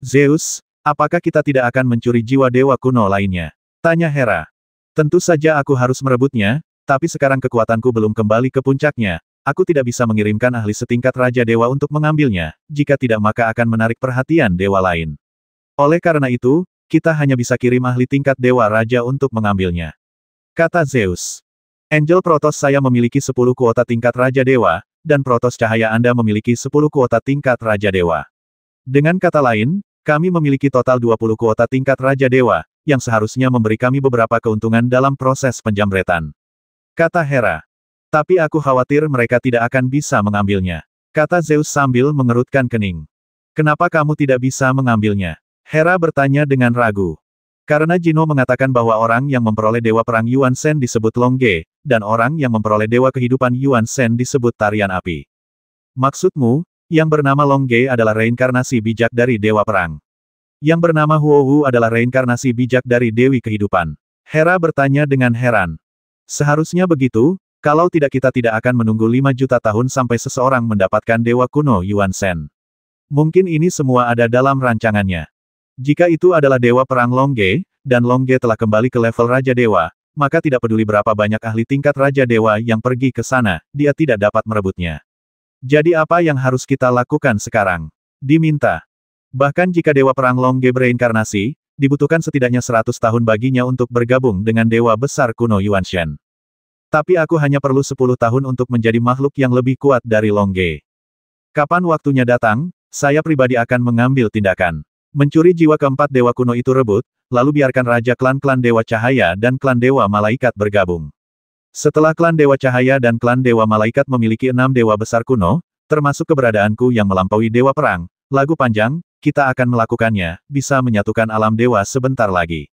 Zeus, apakah kita tidak akan mencuri jiwa dewa kuno lainnya? Tanya Hera. Tentu saja aku harus merebutnya, tapi sekarang kekuatanku belum kembali ke puncaknya. Aku tidak bisa mengirimkan ahli setingkat Raja Dewa untuk mengambilnya, jika tidak maka akan menarik perhatian dewa lain. Oleh karena itu, kita hanya bisa kirim ahli tingkat Dewa Raja untuk mengambilnya. Kata Zeus. Angel Protoss saya memiliki 10 kuota tingkat Raja Dewa, dan Protoss Cahaya Anda memiliki 10 kuota tingkat Raja Dewa. Dengan kata lain, kami memiliki total 20 kuota tingkat Raja Dewa, yang seharusnya memberi kami beberapa keuntungan dalam proses penjamretan. Kata Hera. Tapi aku khawatir mereka tidak akan bisa mengambilnya. Kata Zeus sambil mengerutkan kening. Kenapa kamu tidak bisa mengambilnya? Hera bertanya dengan ragu. Karena Jino mengatakan bahwa orang yang memperoleh Dewa Perang Yuan Shen disebut Longge, dan orang yang memperoleh Dewa Kehidupan Yuan Shen disebut Tarian Api. Maksudmu, yang bernama Longge adalah reinkarnasi bijak dari Dewa Perang. Yang bernama Huowu adalah reinkarnasi bijak dari Dewi Kehidupan. Hera bertanya dengan heran. Seharusnya begitu, kalau tidak kita tidak akan menunggu 5 juta tahun sampai seseorang mendapatkan Dewa Kuno Yuan Shen. Mungkin ini semua ada dalam rancangannya. Jika itu adalah Dewa Perang Longge, dan Longge telah kembali ke level Raja Dewa, maka tidak peduli berapa banyak ahli tingkat Raja Dewa yang pergi ke sana, dia tidak dapat merebutnya. Jadi apa yang harus kita lakukan sekarang? Diminta. Bahkan jika Dewa Perang Longge bereinkarnasi, dibutuhkan setidaknya 100 tahun baginya untuk bergabung dengan Dewa Besar Kuno Yuan Shen. Tapi aku hanya perlu 10 tahun untuk menjadi makhluk yang lebih kuat dari Longge. Kapan waktunya datang, saya pribadi akan mengambil tindakan. Mencuri jiwa keempat Dewa Kuno itu rebut, lalu biarkan Raja klan-klan Dewa Cahaya dan klan Dewa Malaikat bergabung. Setelah klan Dewa Cahaya dan klan Dewa Malaikat memiliki 6 Dewa Besar Kuno, termasuk keberadaanku yang melampaui Dewa Perang, lagu panjang, kita akan melakukannya, bisa menyatukan alam dewa sebentar lagi.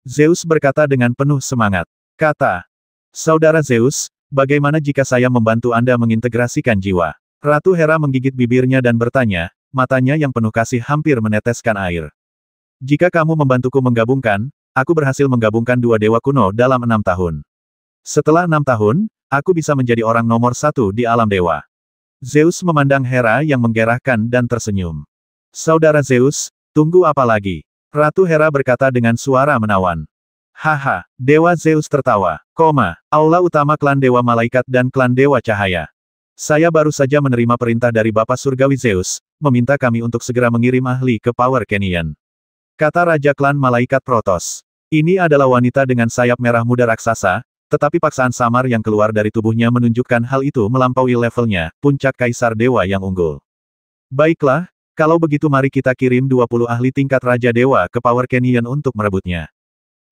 Zeus berkata dengan penuh semangat. Kata, Saudara Zeus, bagaimana jika saya membantu Anda mengintegrasikan jiwa? Ratu Hera menggigit bibirnya dan bertanya, matanya yang penuh kasih hampir meneteskan air. Jika kamu membantuku menggabungkan, aku berhasil menggabungkan 2 dewa kuno dalam 6 tahun. Setelah 6 tahun, aku bisa menjadi orang nomor 1 di alam dewa. Zeus memandang Hera yang menggerahkan dan tersenyum. Saudara Zeus, tunggu apa lagi? Ratu Hera berkata dengan suara menawan. Haha, Dewa Zeus tertawa, aula utama klan Dewa Malaikat dan klan Dewa Cahaya. Saya baru saja menerima perintah dari Bapak Surgawi Zeus, meminta kami untuk segera mengirim ahli ke Power Canyon. Kata Raja Klan Malaikat Protoss. Ini adalah wanita dengan sayap merah muda raksasa, tetapi paksaan samar yang keluar dari tubuhnya menunjukkan hal itu melampaui levelnya, puncak Kaisar Dewa yang unggul. Baiklah, kalau begitu mari kita kirim 20 ahli tingkat Raja Dewa ke Power Canyon untuk merebutnya.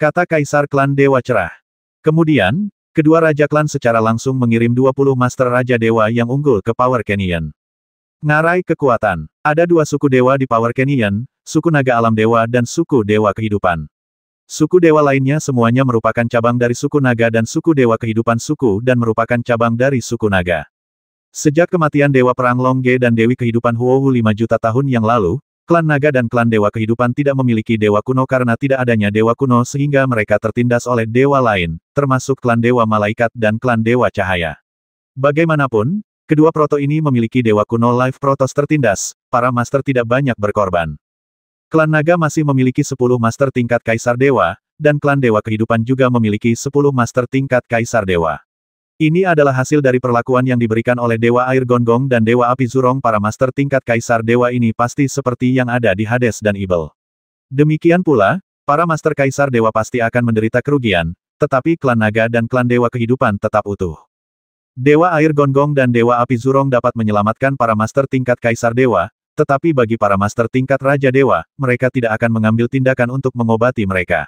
Kata Kaisar Klan Dewa Cerah. Kemudian, kedua Raja Klan secara langsung mengirim 20 Master Raja Dewa yang unggul ke Power Canyon. Ngarai kekuatan. Ada 2 suku dewa di Power Canyon, suku Naga Alam Dewa dan suku Dewa Kehidupan. Suku dewa lainnya semuanya merupakan cabang dari suku Naga dan suku Dewa Kehidupan suku dan merupakan cabang dari suku Naga. Sejak kematian Dewa Perang Longge dan Dewi Kehidupan Huowu 5 juta tahun yang lalu, klan Naga dan klan Dewa Kehidupan tidak memiliki dewa kuno karena tidak adanya dewa kuno sehingga mereka tertindas oleh dewa lain, termasuk klan Dewa Malaikat dan klan Dewa Cahaya. Bagaimanapun, kedua proto ini memiliki dewa kuno Life Protoss tertindas, para master tidak banyak berkorban. Klan Naga masih memiliki 10 master tingkat Kaisar Dewa, dan klan Dewa Kehidupan juga memiliki 10 master tingkat Kaisar Dewa. Ini adalah hasil dari perlakuan yang diberikan oleh Dewa Air Gonggong dan Dewa Api Zurong. Para master tingkat Kaisar Dewa ini pasti seperti yang ada di Hades dan Ibel. Demikian pula, para master Kaisar Dewa pasti akan menderita kerugian, tetapi klan Naga dan klan Dewa Kehidupan tetap utuh. Dewa Air Gonggong dan Dewa Api Zurong dapat menyelamatkan para master tingkat Kaisar Dewa, tetapi bagi para master tingkat Raja Dewa, mereka tidak akan mengambil tindakan untuk mengobati mereka.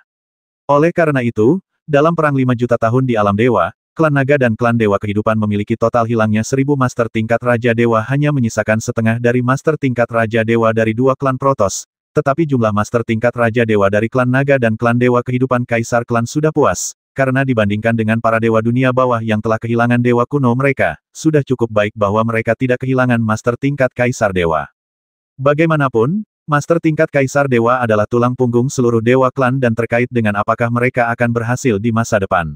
Oleh karena itu, dalam perang 5 juta tahun di alam dewa, klan Naga dan klan Dewa Kehidupan memiliki total hilangnya 1000 master tingkat Raja Dewa hanya menyisakan setengah dari master tingkat Raja Dewa dari 2 klan Protoss, tetapi jumlah master tingkat Raja Dewa dari klan Naga dan klan Dewa Kehidupan Kaisar Klan sudah puas, karena dibandingkan dengan para dewa dunia bawah yang telah kehilangan dewa kuno mereka, sudah cukup baik bahwa mereka tidak kehilangan master tingkat Kaisar Dewa. Bagaimanapun, master tingkat Kaisar Dewa adalah tulang punggung seluruh dewa klan dan terkait dengan apakah mereka akan berhasil di masa depan.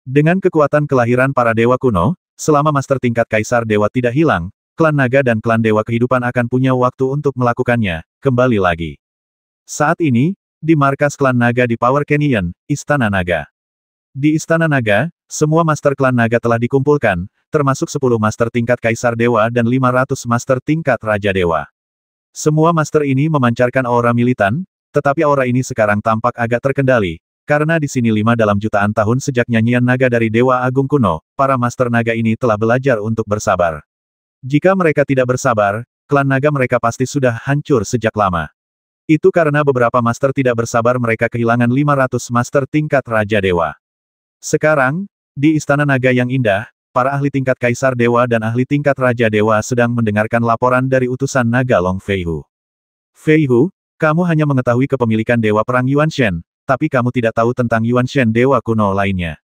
Dengan kekuatan kelahiran para dewa kuno, selama master tingkat Kaisar Dewa tidak hilang, klan Naga dan klan Dewa Kehidupan akan punya waktu untuk melakukannya, kembali lagi. Saat ini, di markas klan naga di Power Canyon, Istana Naga. Di Istana Naga, semua master klan naga telah dikumpulkan, termasuk 10 master tingkat Kaisar Dewa dan 500 master tingkat Raja Dewa. Semua master ini memancarkan aura militan, tetapi aura ini sekarang tampak agak terkendali, karena di sini 5 dalam jutaan tahun sejak nyanyian naga dari Dewa Agung kuno, para master naga ini telah belajar untuk bersabar. Jika mereka tidak bersabar, klan naga mereka pasti sudah hancur sejak lama. Itu karena beberapa master tidak bersabar mereka kehilangan 500 master tingkat Raja Dewa. Sekarang, di Istana Naga yang indah, para ahli tingkat Kaisar Dewa dan ahli tingkat Raja Dewa sedang mendengarkan laporan dari utusan naga Long Feihu. Feihu, kamu hanya mengetahui kepemilikan Dewa Perang Yuan Shen, tapi kamu tidak tahu tentang Yuan Shen Dewa kuno lainnya.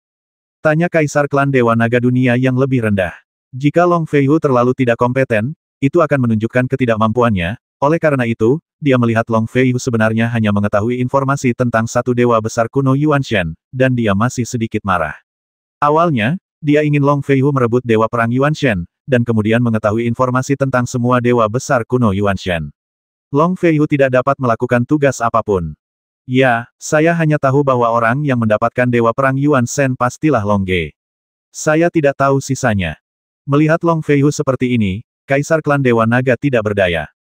Tanya Kaisar klan Dewa Naga Dunia yang lebih rendah. Jika Long Feihu terlalu tidak kompeten, itu akan menunjukkan ketidakmampuannya. Oleh karena itu, dia melihat Long Feihu sebenarnya hanya mengetahui informasi tentang satu dewa besar kuno Yuan Shen, dan dia masih sedikit marah. Awalnya, dia ingin Long Feihu merebut Dewa Perang Yuan Shen, dan kemudian mengetahui informasi tentang semua dewa besar kuno Yuan Shen. Long Feihu tidak dapat melakukan tugas apapun. Ya, saya hanya tahu bahwa orang yang mendapatkan Dewa Perang Yuan Shen pastilah Long Ge. Saya tidak tahu sisanya. Melihat Long Feihu seperti ini, Kaisar klan Dewa Naga tidak berdaya.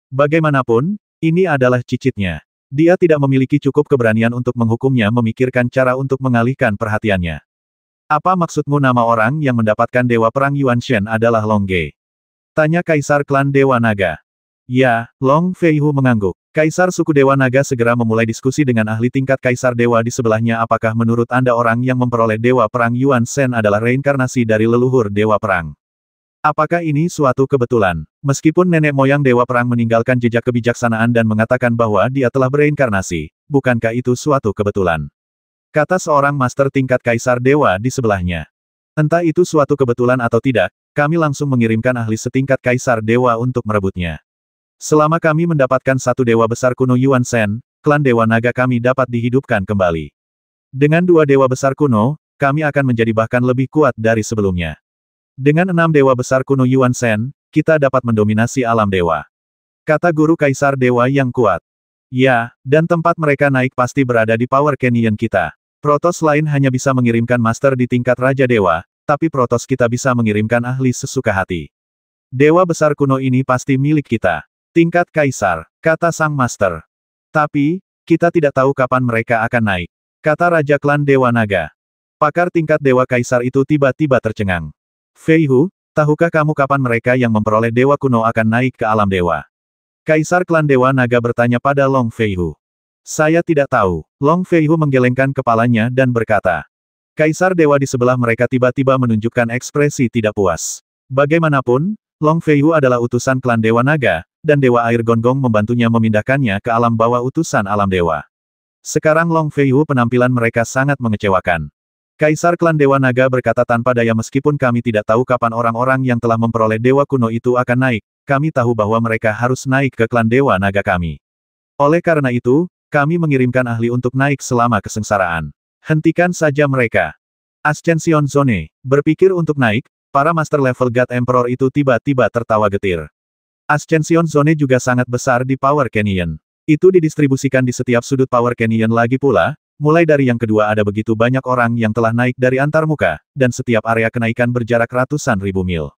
Bagaimanapun, ini adalah cicitnya. Dia tidak memiliki cukup keberanian untuk menghukumnya memikirkan cara untuk mengalihkan perhatiannya. Apa maksudmu nama orang yang mendapatkan Dewa Perang Yuan Shen adalah Long Ge? Tanya Kaisar klan Dewa Naga. Ya, Long Feihu mengangguk. Kaisar suku Dewa Naga segera memulai diskusi dengan ahli tingkat Kaisar Dewa di sebelahnya. Apakah menurut Anda orang yang memperoleh Dewa Perang Yuan Shen adalah reinkarnasi dari leluhur Dewa Perang? Apakah ini suatu kebetulan? Meskipun nenek moyang Dewa Perang meninggalkan jejak kebijaksanaan dan mengatakan bahwa dia telah bereinkarnasi, bukankah itu suatu kebetulan? Kata seorang master tingkat Kaisar Dewa di sebelahnya. Entah itu suatu kebetulan atau tidak, kami langsung mengirimkan ahli setingkat Kaisar Dewa untuk merebutnya. Selama kami mendapatkan satu dewa besar kuno Yuan Shen, klan Dewa Naga kami dapat dihidupkan kembali. Dengan 2 dewa besar kuno, kami akan menjadi bahkan lebih kuat dari sebelumnya. Dengan 6 dewa besar kuno Yuan Shen, kita dapat mendominasi alam dewa. Kata guru Kaisar Dewa yang kuat. Ya, dan tempat mereka naik pasti berada di Power Canyon kita. Protoss lain hanya bisa mengirimkan master di tingkat Raja Dewa, tapi Protoss kita bisa mengirimkan ahli sesuka hati. Dewa besar kuno ini pasti milik kita. Tingkat Kaisar, kata sang master. Tapi, kita tidak tahu kapan mereka akan naik. Kata Raja Klan Dewa Naga. Pakar tingkat Dewa Kaisar itu tiba-tiba tercengang. Feihu, tahukah kamu kapan mereka yang memperoleh dewa kuno akan naik ke alam dewa? Kaisar klan Dewa Naga bertanya pada Long Feihu. Saya tidak tahu. Long Feihu menggelengkan kepalanya dan berkata. Kaisar Dewa di sebelah mereka tiba-tiba menunjukkan ekspresi tidak puas. Bagaimanapun, Long Feihu adalah utusan klan Dewa Naga, dan Dewa Air Gonggong membantunya memindahkannya ke alam bawah utusan alam dewa. Sekarang Long Feihu penampilan mereka sangat mengecewakan. Kaisar klan Dewa Naga berkata tanpa daya meskipun kami tidak tahu kapan orang-orang yang telah memperoleh dewa kuno itu akan naik, kami tahu bahwa mereka harus naik ke klan Dewa Naga kami. Oleh karena itu, kami mengirimkan ahli untuk naik selama kesengsaraan. Hentikan saja mereka. Ascension Zone, berpikir untuk naik, para master level God Emperor itu tiba-tiba tertawa getir. Ascension Zone juga sangat besar di Power Canyon. Itu didistribusikan di setiap sudut Power Canyon lagi pula. Mulai dari yang kedua ada begitu banyak orang yang telah naik dari antarmuka, dan setiap area kenaikan berjarak ratusan ribu mil.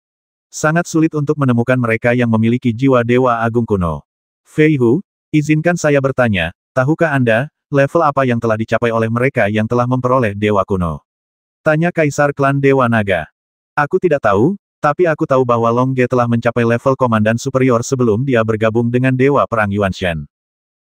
Sangat sulit untuk menemukan mereka yang memiliki jiwa Dewa Agung kuno. Feihu, izinkan saya bertanya, tahukah Anda, level apa yang telah dicapai oleh mereka yang telah memperoleh Dewa kuno? Tanya Kaisar klan Dewa Naga. Aku tidak tahu, tapi aku tahu bahwa Long Ge telah mencapai level komandan superior sebelum dia bergabung dengan Dewa Perang Yuan Shen.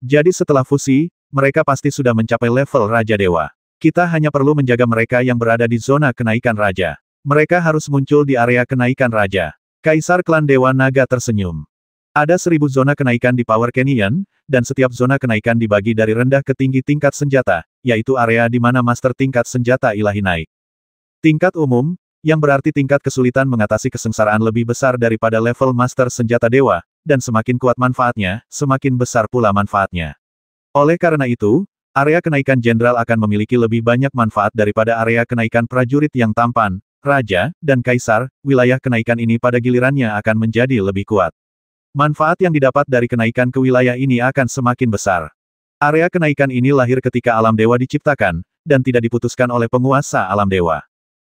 Jadi setelah fusi, mereka pasti sudah mencapai level Raja Dewa. Kita hanya perlu menjaga mereka yang berada di zona kenaikan Raja. Mereka harus muncul di area kenaikan Raja. Kaisar klan Dewa Naga tersenyum. Ada 1000 zona kenaikan di Power Canyon, dan setiap zona kenaikan dibagi dari rendah ke tinggi tingkat senjata, yaitu area di mana master tingkat senjata ilahi naik. Tingkat umum, yang berarti tingkat kesulitan mengatasi kesengsaraan lebih besar daripada level master senjata dewa, dan semakin kuat manfaatnya, semakin besar pula manfaatnya. Oleh karena itu, area kenaikan jenderal akan memiliki lebih banyak manfaat daripada area kenaikan prajurit yang tampan, raja, dan kaisar. Wilayah kenaikan ini pada gilirannya akan menjadi lebih kuat. Manfaat yang didapat dari kenaikan ke wilayah ini akan semakin besar. Area kenaikan ini lahir ketika alam dewa diciptakan, dan tidak diputuskan oleh penguasa alam dewa.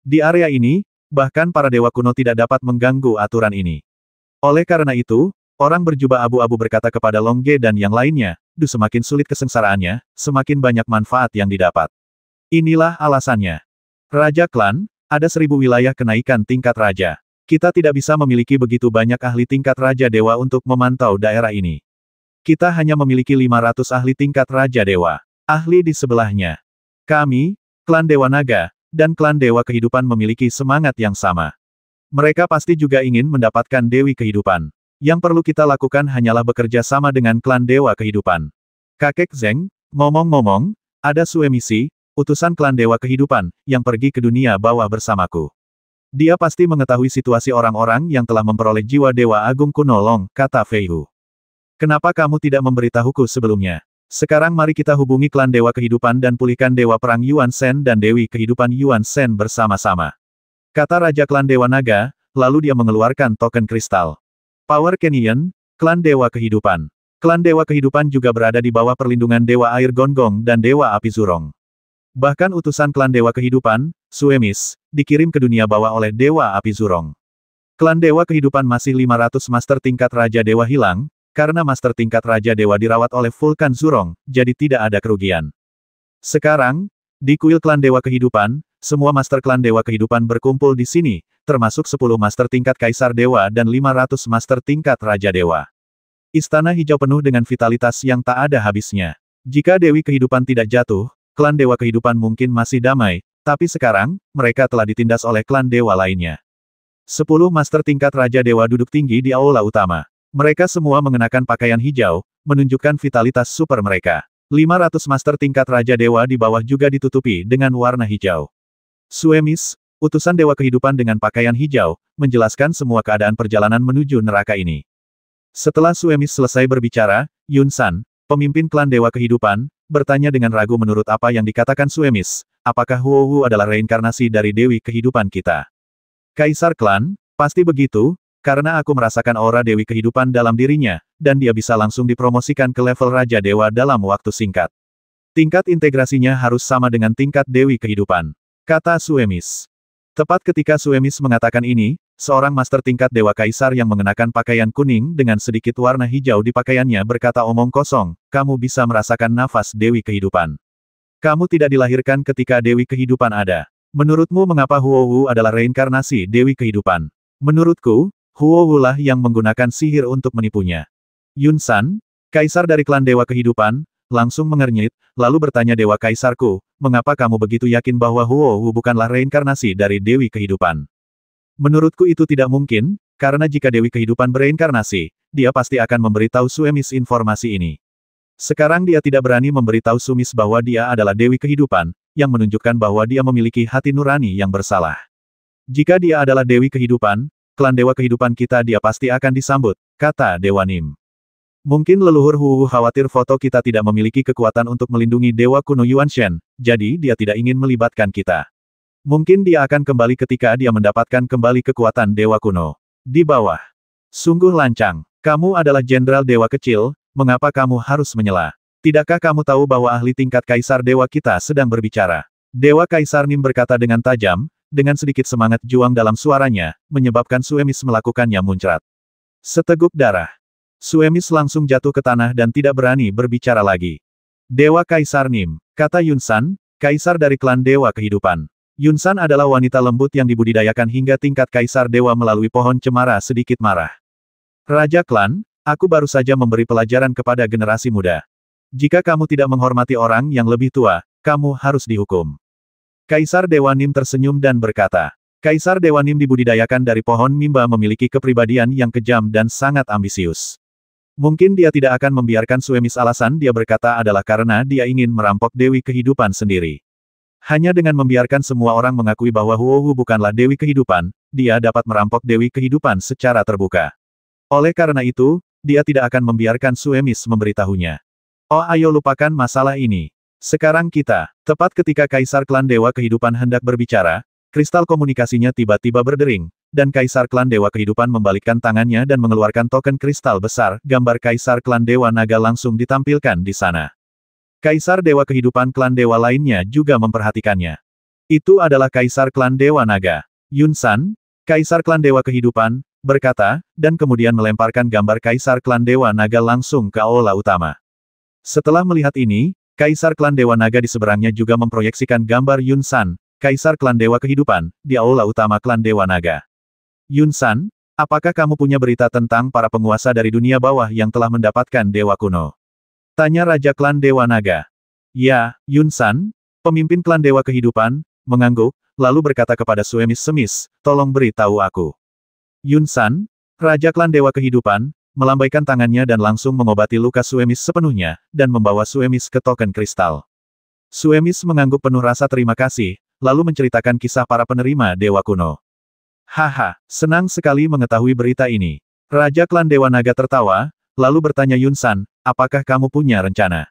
Di area ini, bahkan para dewa kuno tidak dapat mengganggu aturan ini. Oleh karena itu, orang berjubah abu-abu berkata kepada Long Ge dan yang lainnya, semakin sulit kesengsaraannya, semakin banyak manfaat yang didapat. Inilah alasannya. Raja Klan, ada 1000 wilayah kenaikan tingkat raja. Kita tidak bisa memiliki begitu banyak ahli tingkat raja dewa untuk memantau daerah ini. Kita hanya memiliki 500 ahli tingkat raja dewa. Ahli di sebelahnya. Kami, klan Dewa Naga, dan klan Dewa Kehidupan memiliki semangat yang sama. Mereka pasti juga ingin mendapatkan Dewi Kehidupan. Yang perlu kita lakukan hanyalah bekerja sama dengan klan Dewa Kehidupan. Kakek Zeng, ngomong-ngomong, ada Suemisi, utusan klan Dewa Kehidupan, yang pergi ke dunia bawah bersamaku. Dia pasti mengetahui situasi orang-orang yang telah memperoleh jiwa Dewa Agung Kuno Long, kata Fei Hu. Kenapa kamu tidak memberitahuku sebelumnya? Sekarang mari kita hubungi klan Dewa Kehidupan dan pulihkan Dewa Perang Yuan Shen dan Dewi Kehidupan Yuan Shen bersama-sama. Kata Raja Klan Dewa Naga, lalu dia mengeluarkan token kristal. Power Canyon, klan Dewa Kehidupan. Klan Dewa Kehidupan juga berada di bawah perlindungan Dewa Air Gonggong dan Dewa Api Zurong. Bahkan utusan klan Dewa Kehidupan, Suemis, dikirim ke dunia bawah oleh Dewa Api Zurong. Klan Dewa Kehidupan masih 500 master tingkat Raja Dewa hilang, karena master tingkat Raja Dewa dirawat oleh Vulkan Zurong, jadi tidak ada kerugian. Sekarang, di kuil klan Dewa Kehidupan, semua master klan Dewa Kehidupan berkumpul di sini, termasuk 10 master tingkat Kaisar Dewa dan 500 master tingkat Raja Dewa. Istana hijau penuh dengan vitalitas yang tak ada habisnya. Jika Dewi Kehidupan tidak jatuh, klan Dewa Kehidupan mungkin masih damai, tapi sekarang, mereka telah ditindas oleh klan Dewa lainnya. 10 master tingkat Raja Dewa duduk tinggi di aula utama. Mereka semua mengenakan pakaian hijau, menunjukkan vitalitas super mereka. 500 master tingkat Raja Dewa di bawah juga ditutupi dengan warna hijau. Suemis, utusan Dewa Kehidupan dengan pakaian hijau, menjelaskan semua keadaan perjalanan menuju neraka ini. Setelah Suemis selesai berbicara, Yun San, pemimpin klan Dewa Kehidupan, bertanya dengan ragu menurut apa yang dikatakan Suemis, apakah Huo Wu adalah reinkarnasi dari Dewi Kehidupan kita? Kaisar klan, pasti begitu, karena aku merasakan aura Dewi Kehidupan dalam dirinya, dan dia bisa langsung dipromosikan ke level Raja Dewa dalam waktu singkat. Tingkat integrasinya harus sama dengan tingkat Dewi Kehidupan, kata Suemis. Tepat ketika Suemis mengatakan ini, seorang master tingkat Dewa Kaisar yang mengenakan pakaian kuning dengan sedikit warna hijau di pakaiannya berkata omong kosong, kamu bisa merasakan nafas Dewi Kehidupan. Kamu tidak dilahirkan ketika Dewi Kehidupan ada. Menurutmu mengapa Huo Wu adalah reinkarnasi Dewi Kehidupan? Menurutku, Huo Wu lah yang menggunakan sihir untuk menipunya. Yun San, Kaisar dari klan Dewa Kehidupan, langsung mengernyit, lalu bertanya Dewa Kaisarku, mengapa kamu begitu yakin bahwa Huo Wu bukanlah reinkarnasi dari Dewi Kehidupan? Menurutku itu tidak mungkin, karena jika Dewi Kehidupan bereinkarnasi, dia pasti akan memberitahu Suemis informasi ini. Sekarang dia tidak berani memberitahu Sumis bahwa dia adalah Dewi Kehidupan, yang menunjukkan bahwa dia memiliki hati nurani yang bersalah. Jika dia adalah Dewi Kehidupan, klan Dewa Kehidupan kita dia pasti akan disambut, kata Dewa Nim. Mungkin leluhur Huo Wu khawatir foto kita tidak memiliki kekuatan untuk melindungi Dewa Kuno Yuan Shen, jadi dia tidak ingin melibatkan kita. Mungkin dia akan kembali ketika dia mendapatkan kembali kekuatan Dewa Kuno. Di bawah. Sungguh lancang. Kamu adalah jenderal Dewa kecil, mengapa kamu harus menyela? Tidakkah kamu tahu bahwa ahli tingkat Kaisar Dewa kita sedang berbicara? Dewa Kaisar Nim berkata dengan tajam, dengan sedikit semangat juang dalam suaranya, menyebabkan Suemis melakukannya muncrat. Seteguk darah. Suemis langsung jatuh ke tanah dan tidak berani berbicara lagi. Dewa Kaisar Nim, kata Yun San, Kaisar dari klan Dewa Kehidupan. Yun San adalah wanita lembut yang dibudidayakan hingga tingkat Kaisar Dewa melalui pohon cemara sedikit marah. Raja klan, aku baru saja memberi pelajaran kepada generasi muda. Jika kamu tidak menghormati orang yang lebih tua, kamu harus dihukum. Kaisar Dewa Nim tersenyum dan berkata, Kaisar Dewa Nim dibudidayakan dari pohon mimba memiliki kepribadian yang kejam dan sangat ambisius. Mungkin dia tidak akan membiarkan Suemis alasan dia berkata adalah karena dia ingin merampok Dewi Kehidupan sendiri. Hanya dengan membiarkan semua orang mengakui bahwa Huo Wu bukanlah Dewi Kehidupan, dia dapat merampok Dewi Kehidupan secara terbuka. Oleh karena itu, dia tidak akan membiarkan Suemis memberitahunya. Oh ayo lupakan masalah ini. Sekarang kita, tepat ketika Kaisar Klan Dewa Kehidupan hendak berbicara, kristal komunikasinya tiba-tiba berdering, dan Kaisar Klan Dewa Kehidupan membalikkan tangannya dan mengeluarkan token kristal besar, gambar Kaisar Klan Dewa Naga langsung ditampilkan di sana. Kaisar Dewa Kehidupan klan dewa lainnya juga memperhatikannya. Itu adalah Kaisar klan Dewa Naga. Yun San, Kaisar klan Dewa Kehidupan, berkata, dan kemudian melemparkan gambar Kaisar klan Dewa Naga langsung ke aula utama. Setelah melihat ini, Kaisar klan Dewa Naga di seberangnya juga memproyeksikan gambar Yun San, Kaisar klan Dewa Kehidupan, di aula utama klan Dewa Naga. Yun San, apakah kamu punya berita tentang para penguasa dari dunia bawah yang telah mendapatkan Dewa Kuno? Tanya Raja Klan Dewa Naga. Ya, Yun San, pemimpin klan Dewa Kehidupan, mengangguk, lalu berkata kepada Suemis Semis, tolong beritahu aku. Yun San, Raja Klan Dewa Kehidupan, melambaikan tangannya dan langsung mengobati luka Suemis sepenuhnya, dan membawa Suemis ke token kristal. Suemis mengangguk penuh rasa terima kasih, lalu menceritakan kisah para penerima Dewa Kuno. Haha, senang sekali mengetahui berita ini. Raja Klan Dewa Naga tertawa, lalu bertanya Yun San, apakah kamu punya rencana?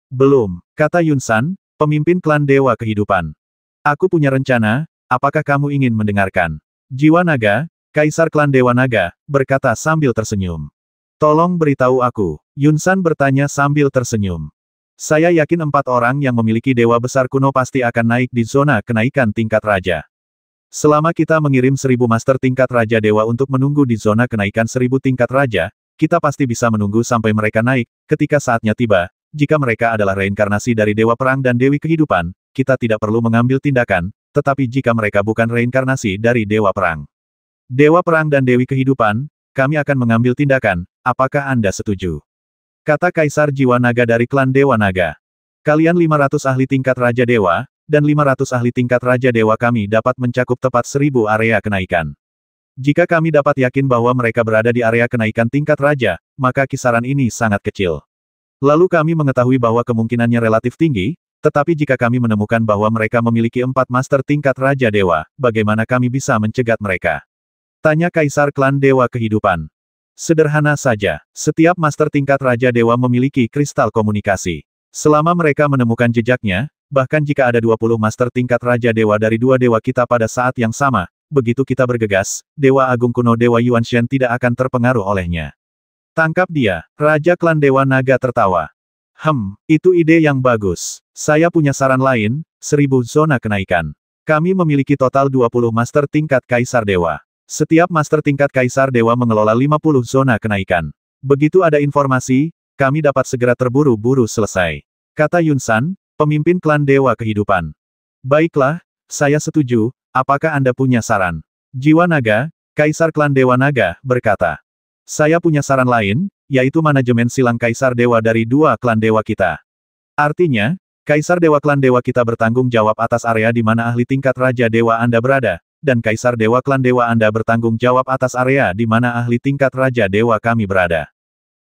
Belum, kata Yun San, pemimpin klan Dewa Kehidupan. Aku punya rencana, apakah kamu ingin mendengarkan? Jiwa Naga, Kaisar klan Dewa Naga, berkata sambil tersenyum. Tolong beritahu aku, Yun San bertanya sambil tersenyum. Saya yakin 4 orang yang memiliki dewa besar kuno pasti akan naik di zona kenaikan tingkat raja. Selama kita mengirim 1000 master tingkat raja dewa untuk menunggu di zona kenaikan 1000 tingkat raja, kita pasti bisa menunggu sampai mereka naik, ketika saatnya tiba, jika mereka adalah reinkarnasi dari Dewa Perang dan Dewi Kehidupan, kita tidak perlu mengambil tindakan, tetapi jika mereka bukan reinkarnasi dari Dewa Perang. Dewa Perang dan Dewi Kehidupan, kami akan mengambil tindakan, apakah Anda setuju? Kata Kaisar Jiwa Naga dari klan Dewa Naga. Kalian 500 ahli tingkat Raja Dewa, dan 500 ahli tingkat Raja Dewa kami dapat mencakup tepat 1000 area kenaikan. Jika kami dapat yakin bahwa mereka berada di area kenaikan tingkat Raja, maka kisaran ini sangat kecil. Lalu kami mengetahui bahwa kemungkinannya relatif tinggi, tetapi jika kami menemukan bahwa mereka memiliki 4 master tingkat Raja Dewa, bagaimana kami bisa mencegat mereka? Tanya Kaisar klan Dewa Kehidupan. Sederhana saja, setiap master tingkat Raja Dewa memiliki kristal komunikasi. Selama mereka menemukan jejaknya, bahkan jika ada 20 master tingkat Raja Dewa dari 2 dewa kita pada saat yang sama, begitu kita bergegas, Dewa Agung kuno Dewa Yuanshan tidak akan terpengaruh olehnya. Tangkap dia, Raja Klan Dewa Naga tertawa. Itu ide yang bagus. Saya punya saran lain, 1000 zona kenaikan. Kami memiliki total 20 master tingkat Kaisar Dewa. Setiap master tingkat Kaisar Dewa mengelola 50 zona kenaikan. Begitu ada informasi, kami dapat segera terburu-buru selesai. Kata Yun San, pemimpin klan Dewa Kehidupan. Baiklah, saya setuju, apakah Anda punya saran? Jiwa Naga, Kaisar klan Dewa Naga, berkata. Saya punya saran lain, yaitu manajemen silang Kaisar Dewa dari 2 klan Dewa kita. Artinya, Kaisar Dewa klan Dewa kita bertanggung jawab atas area di mana ahli tingkat Raja Dewa Anda berada, dan Kaisar Dewa klan Dewa Anda bertanggung jawab atas area di mana ahli tingkat Raja Dewa kami berada.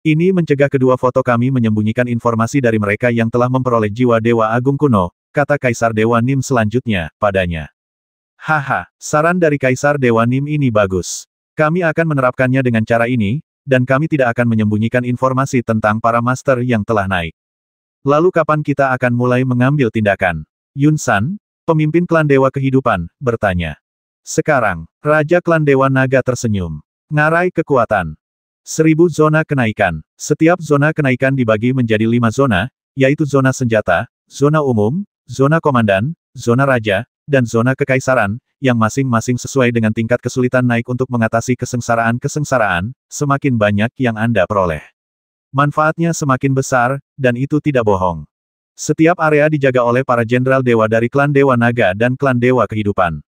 Ini mencegah kedua foto kami menyembunyikan informasi dari mereka yang telah memperoleh jiwa Dewa Agung kuno, kata Kaisar Dewa Nim selanjutnya, padanya. Haha, saran dari Kaisar Dewa Nim ini bagus. Kami akan menerapkannya dengan cara ini, dan kami tidak akan menyembunyikan informasi tentang para master yang telah naik. Lalu kapan kita akan mulai mengambil tindakan? Yun San, pemimpin klan Dewa Kehidupan, bertanya. Sekarang, Raja Klan Dewa Naga tersenyum. Ngarai kekuatan. 1000 zona kenaikan. Setiap zona kenaikan dibagi menjadi 5 zona, yaitu zona senjata, zona umum, zona komandan, zona raja, dan zona kekaisaran, yang masing-masing sesuai dengan tingkat kesulitan naik untuk mengatasi kesengsaraan-kesengsaraan, semakin banyak yang Anda peroleh. Manfaatnya semakin besar, dan itu tidak bohong. Setiap area dijaga oleh para jenderal dewa dari klan Dewa Naga dan klan Dewa Kehidupan.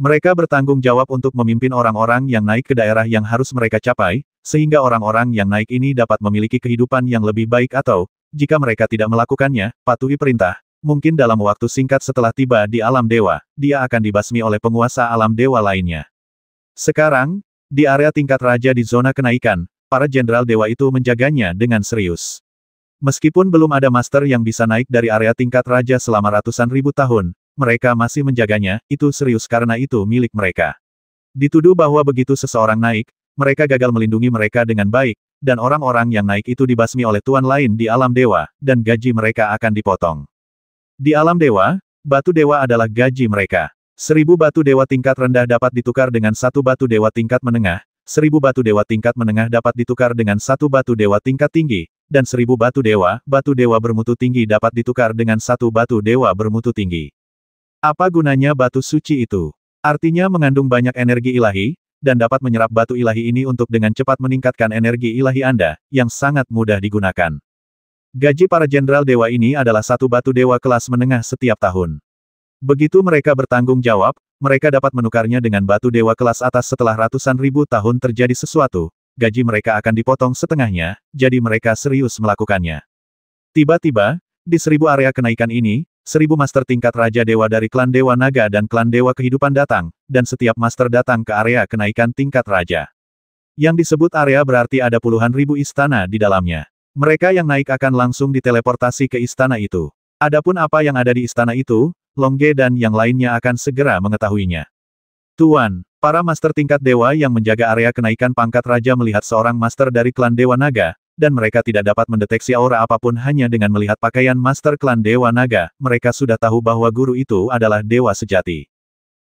Mereka bertanggung jawab untuk memimpin orang-orang yang naik ke daerah yang harus mereka capai, sehingga orang-orang yang naik ini dapat memiliki kehidupan yang lebih baik atau, jika mereka tidak melakukannya, patuhi perintah, mungkin dalam waktu singkat setelah tiba di alam dewa, dia akan dibasmi oleh penguasa alam dewa lainnya. Sekarang, di area tingkat raja di zona kenaikan, para jenderal dewa itu menjaganya dengan serius. Meskipun belum ada master yang bisa naik dari area tingkat raja selama ratusan ribu tahun, mereka masih menjaganya, itu serius karena itu milik mereka. Dituduh bahwa begitu seseorang naik, mereka gagal melindungi mereka dengan baik, dan orang-orang yang naik itu dibasmi oleh tuan lain di alam dewa, dan gaji mereka akan dipotong. Di alam dewa, batu dewa adalah gaji mereka. 1000 batu dewa tingkat rendah dapat ditukar dengan 1 batu dewa tingkat menengah, 1000 batu dewa tingkat menengah dapat ditukar dengan 1 batu dewa tingkat tinggi, dan 1000 batu dewa bermutu tinggi dapat ditukar dengan 1 batu dewa bermutu tinggi. Apa gunanya batu suci itu? Artinya mengandung banyak energi ilahi, dan dapat menyerap batu ilahi ini untuk dengan cepat meningkatkan energi ilahi Anda, yang sangat mudah digunakan. Gaji para jenderal dewa ini adalah 1 batu dewa kelas menengah setiap tahun. Begitu mereka bertanggung jawab, mereka dapat menukarnya dengan batu dewa kelas atas setelah ratusan ribu tahun terjadi sesuatu, gaji mereka akan dipotong setengahnya, jadi mereka serius melakukannya. Tiba-tiba, di 1000 area kenaikan ini, 1000 master tingkat Raja Dewa dari klan Dewa Naga dan klan Dewa Kehidupan datang, dan setiap master datang ke area kenaikan tingkat Raja. Yang disebut area berarti ada puluhan ribu istana di dalamnya. Mereka yang naik akan langsung diteleportasi ke istana itu. Adapun apa yang ada di istana itu, Longge dan yang lainnya akan segera mengetahuinya. Tuan, para master tingkat dewa yang menjaga area kenaikan pangkat raja melihat seorang master dari klan Dewa Naga, dan mereka tidak dapat mendeteksi aura apapun hanya dengan melihat pakaian master klan Dewa Naga, mereka sudah tahu bahwa guru itu adalah dewa sejati.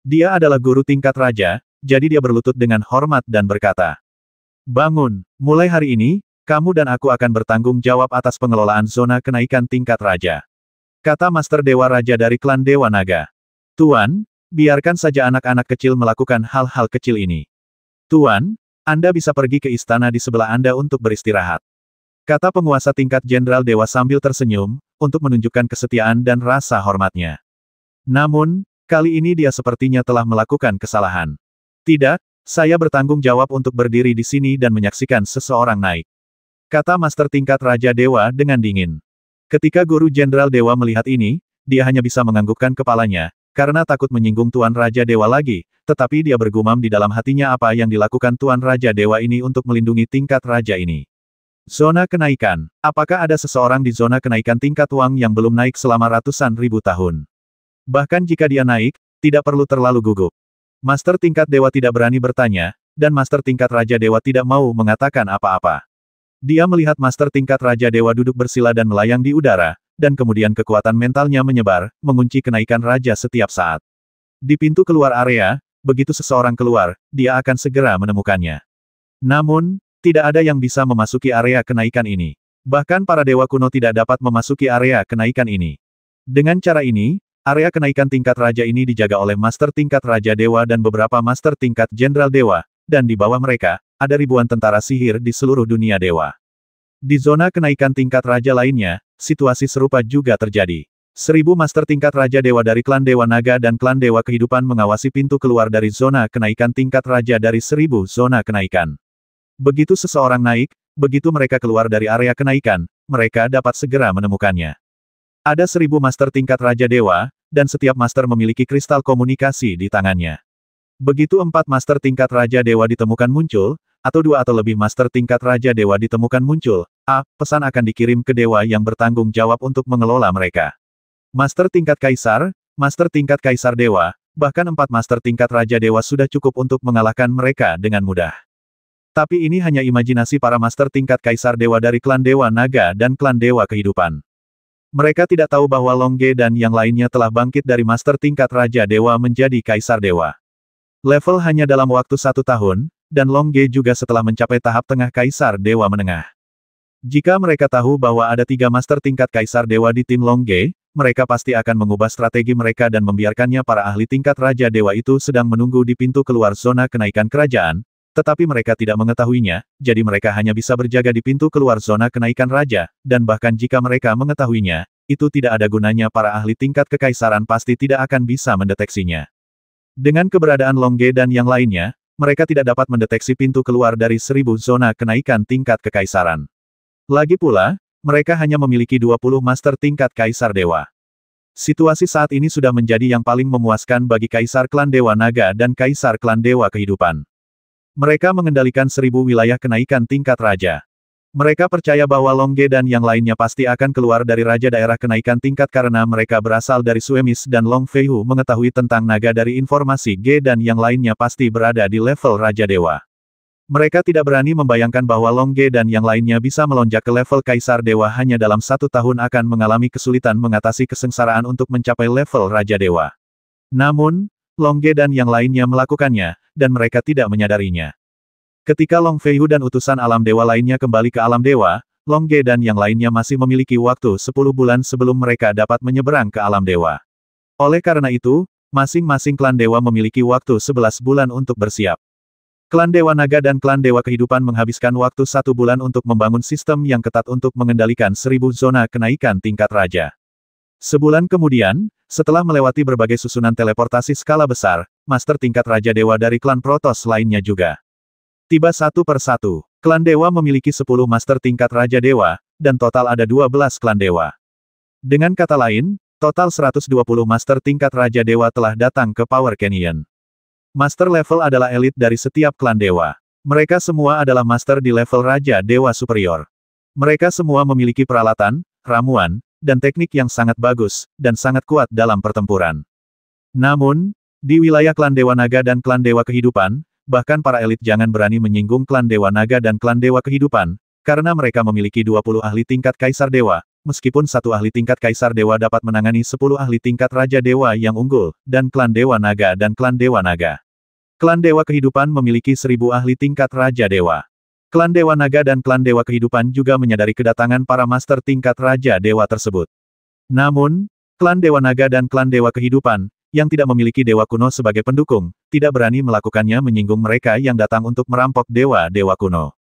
Dia adalah guru tingkat raja, jadi dia berlutut dengan hormat dan berkata, "Bangun, mulai hari ini, kamu dan aku akan bertanggung jawab atas pengelolaan zona kenaikan tingkat raja," kata Master Dewa Raja dari klan Dewa Naga. "Tuan, biarkan saja anak-anak kecil melakukan hal-hal kecil ini. Tuan, Anda bisa pergi ke istana di sebelah Anda untuk beristirahat," kata penguasa tingkat jenderal dewa sambil tersenyum, untuk menunjukkan kesetiaan dan rasa hormatnya. Namun, kali ini dia sepertinya telah melakukan kesalahan. "Tidak, saya bertanggung jawab untuk berdiri di sini dan menyaksikan seseorang naik," kata Master tingkat Raja Dewa dengan dingin. Ketika guru jenderal dewa melihat ini, dia hanya bisa menganggukkan kepalanya, karena takut menyinggung Tuan Raja Dewa lagi, tetapi dia bergumam di dalam hatinya apa yang dilakukan Tuan Raja Dewa ini untuk melindungi tingkat raja ini. Zona kenaikan. Apakah ada seseorang di zona kenaikan tingkat Wang yang belum naik selama ratusan ribu tahun? Bahkan jika dia naik, tidak perlu terlalu gugup. Master tingkat dewa tidak berani bertanya, dan Master tingkat Raja Dewa tidak mau mengatakan apa-apa. Dia melihat Master tingkat Raja Dewa duduk bersila dan melayang di udara, dan kemudian kekuatan mentalnya menyebar, mengunci kenaikan raja setiap saat. Di pintu keluar area, begitu seseorang keluar, dia akan segera menemukannya. Namun, tidak ada yang bisa memasuki area kenaikan ini. Bahkan para dewa kuno tidak dapat memasuki area kenaikan ini. Dengan cara ini, area kenaikan tingkat raja ini dijaga oleh Master tingkat Raja Dewa dan beberapa Master tingkat Jenderal Dewa, dan di bawah mereka, ada ribuan tentara sihir di seluruh dunia dewa. Di zona kenaikan tingkat raja lainnya, situasi serupa juga terjadi. 1000 master tingkat Raja Dewa dari klan Dewa Naga dan klan Dewa Kehidupan mengawasi pintu keluar dari zona kenaikan tingkat raja dari 1000 zona kenaikan. Begitu seseorang naik, begitu mereka keluar dari area kenaikan, mereka dapat segera menemukannya. Ada 1000 master tingkat Raja Dewa, dan setiap master memiliki kristal komunikasi di tangannya. Begitu 4 master tingkat Raja Dewa ditemukan muncul, atau 2 atau lebih master tingkat Raja Dewa ditemukan muncul, pesan akan dikirim ke dewa yang bertanggung jawab untuk mengelola mereka. Master tingkat Kaisar, Master tingkat Kaisar Dewa, bahkan 4 master tingkat Raja Dewa sudah cukup untuk mengalahkan mereka dengan mudah. Tapi ini hanya imajinasi para master tingkat Kaisar Dewa dari klan Dewa Naga dan klan Dewa Kehidupan. Mereka tidak tahu bahwa Longge dan yang lainnya telah bangkit dari master tingkat Raja Dewa menjadi Kaisar Dewa. Level hanya dalam waktu 1 tahun, dan Longge juga setelah mencapai tahap tengah Kaisar Dewa Menengah. Jika mereka tahu bahwa ada 3 master tingkat Kaisar Dewa di tim Longge, mereka pasti akan mengubah strategi mereka dan membiarkannya para ahli tingkat Raja Dewa itu sedang menunggu di pintu keluar zona kenaikan kerajaan, tetapi mereka tidak mengetahuinya, jadi mereka hanya bisa berjaga di pintu keluar zona kenaikan raja, dan bahkan jika mereka mengetahuinya, itu tidak ada gunanya para ahli tingkat kekaisaran pasti tidak akan bisa mendeteksinya. Dengan keberadaan Longge dan yang lainnya, mereka tidak dapat mendeteksi pintu keluar dari 1000 zona kenaikan tingkat kekaisaran. Lagi pula, mereka hanya memiliki 20 master tingkat Kaisar Dewa. Situasi saat ini sudah menjadi yang paling memuaskan bagi Kaisar Klan Dewa Naga dan Kaisar Klan Dewa Kehidupan. Mereka mengendalikan 1000 wilayah kenaikan tingkat raja. Mereka percaya bahwa Longge dan yang lainnya pasti akan keluar dari raja daerah kenaikan tingkat karena mereka berasal dari Suemis dan Long Feihu mengetahui tentang naga dari informasi G dan yang lainnya pasti berada di level Raja Dewa. Mereka tidak berani membayangkan bahwa Longge dan yang lainnya bisa melonjak ke level Kaisar Dewa hanya dalam 1 tahun akan mengalami kesulitan mengatasi kesengsaraan untuk mencapai level Raja Dewa. Namun, Longge dan yang lainnya melakukannya, dan mereka tidak menyadarinya. Ketika Long Feihu dan utusan alam dewa lainnya kembali ke alam dewa, Long Ge dan yang lainnya masih memiliki waktu 10 bulan sebelum mereka dapat menyeberang ke alam dewa. Oleh karena itu, masing-masing klan dewa memiliki waktu 11 bulan untuk bersiap. Klan Dewa Naga dan Klan Dewa Kehidupan menghabiskan waktu 1 bulan untuk membangun sistem yang ketat untuk mengendalikan 1000 zona kenaikan tingkat raja. Sebulan kemudian, setelah melewati berbagai susunan teleportasi skala besar, master tingkat Raja Dewa dari klan Protoss lainnya juga tiba satu per satu. Klan Dewa memiliki 10 master tingkat Raja Dewa, dan total ada 12 klan Dewa. Dengan kata lain, total 120 master tingkat Raja Dewa telah datang ke Power Canyon. Master level adalah elit dari setiap klan dewa. Mereka semua adalah master di level Raja Dewa Superior. Mereka semua memiliki peralatan, ramuan, dan teknik yang sangat bagus, dan sangat kuat dalam pertempuran. Namun, di wilayah klan Dewa Naga dan klan Dewa Kehidupan, bahkan para elit jangan berani menyinggung klan Dewa Naga dan klan Dewa Kehidupan, karena mereka memiliki 20 ahli tingkat Kaisar Dewa, meskipun satu ahli tingkat Kaisar Dewa dapat menangani 10 ahli tingkat Raja Dewa yang unggul, dan klan Dewa Naga dan klan Dewa Naga. Klan Dewa Kehidupan memiliki 1000 ahli tingkat Raja Dewa. Klan Dewa Naga dan klan Dewa Kehidupan juga menyadari kedatangan para master tingkat Raja Dewa tersebut. Namun, klan Dewa Naga dan klan Dewa Kehidupan, yang tidak memiliki Dewa Kuno sebagai pendukung, tidak berani melakukannya menyinggung mereka yang datang untuk merampok Dewa-Dewa Kuno.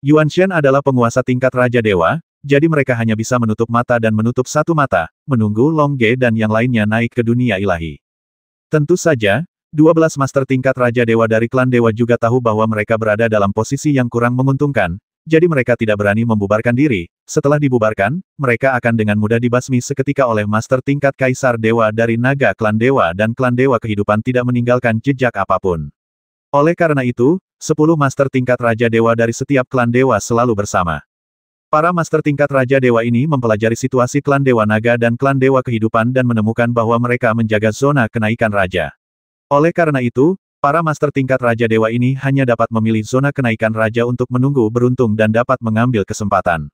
Yuan Shen adalah penguasa tingkat Raja Dewa, jadi mereka hanya bisa menutup mata dan menutup satu mata, menunggu Long Ge dan yang lainnya naik ke dunia ilahi. Tentu saja, 12 master tingkat Raja Dewa dari klan Dewa juga tahu bahwa mereka berada dalam posisi yang kurang menguntungkan, jadi mereka tidak berani membubarkan diri. Setelah dibubarkan, mereka akan dengan mudah dibasmi seketika oleh master tingkat Kaisar Dewa dari Naga klan Dewa dan klan Dewa Kehidupan tidak meninggalkan jejak apapun. Oleh karena itu, 10 master tingkat Raja Dewa dari setiap klan Dewa selalu bersama. Para master tingkat Raja Dewa ini mempelajari situasi klan Dewa Naga dan klan Dewa Kehidupan dan menemukan bahwa mereka menjaga zona kenaikan raja. Oleh karena itu, para master tingkat Raja Dewa ini hanya dapat memilih zona kenaikan raja untuk menunggu beruntung dan dapat mengambil kesempatan.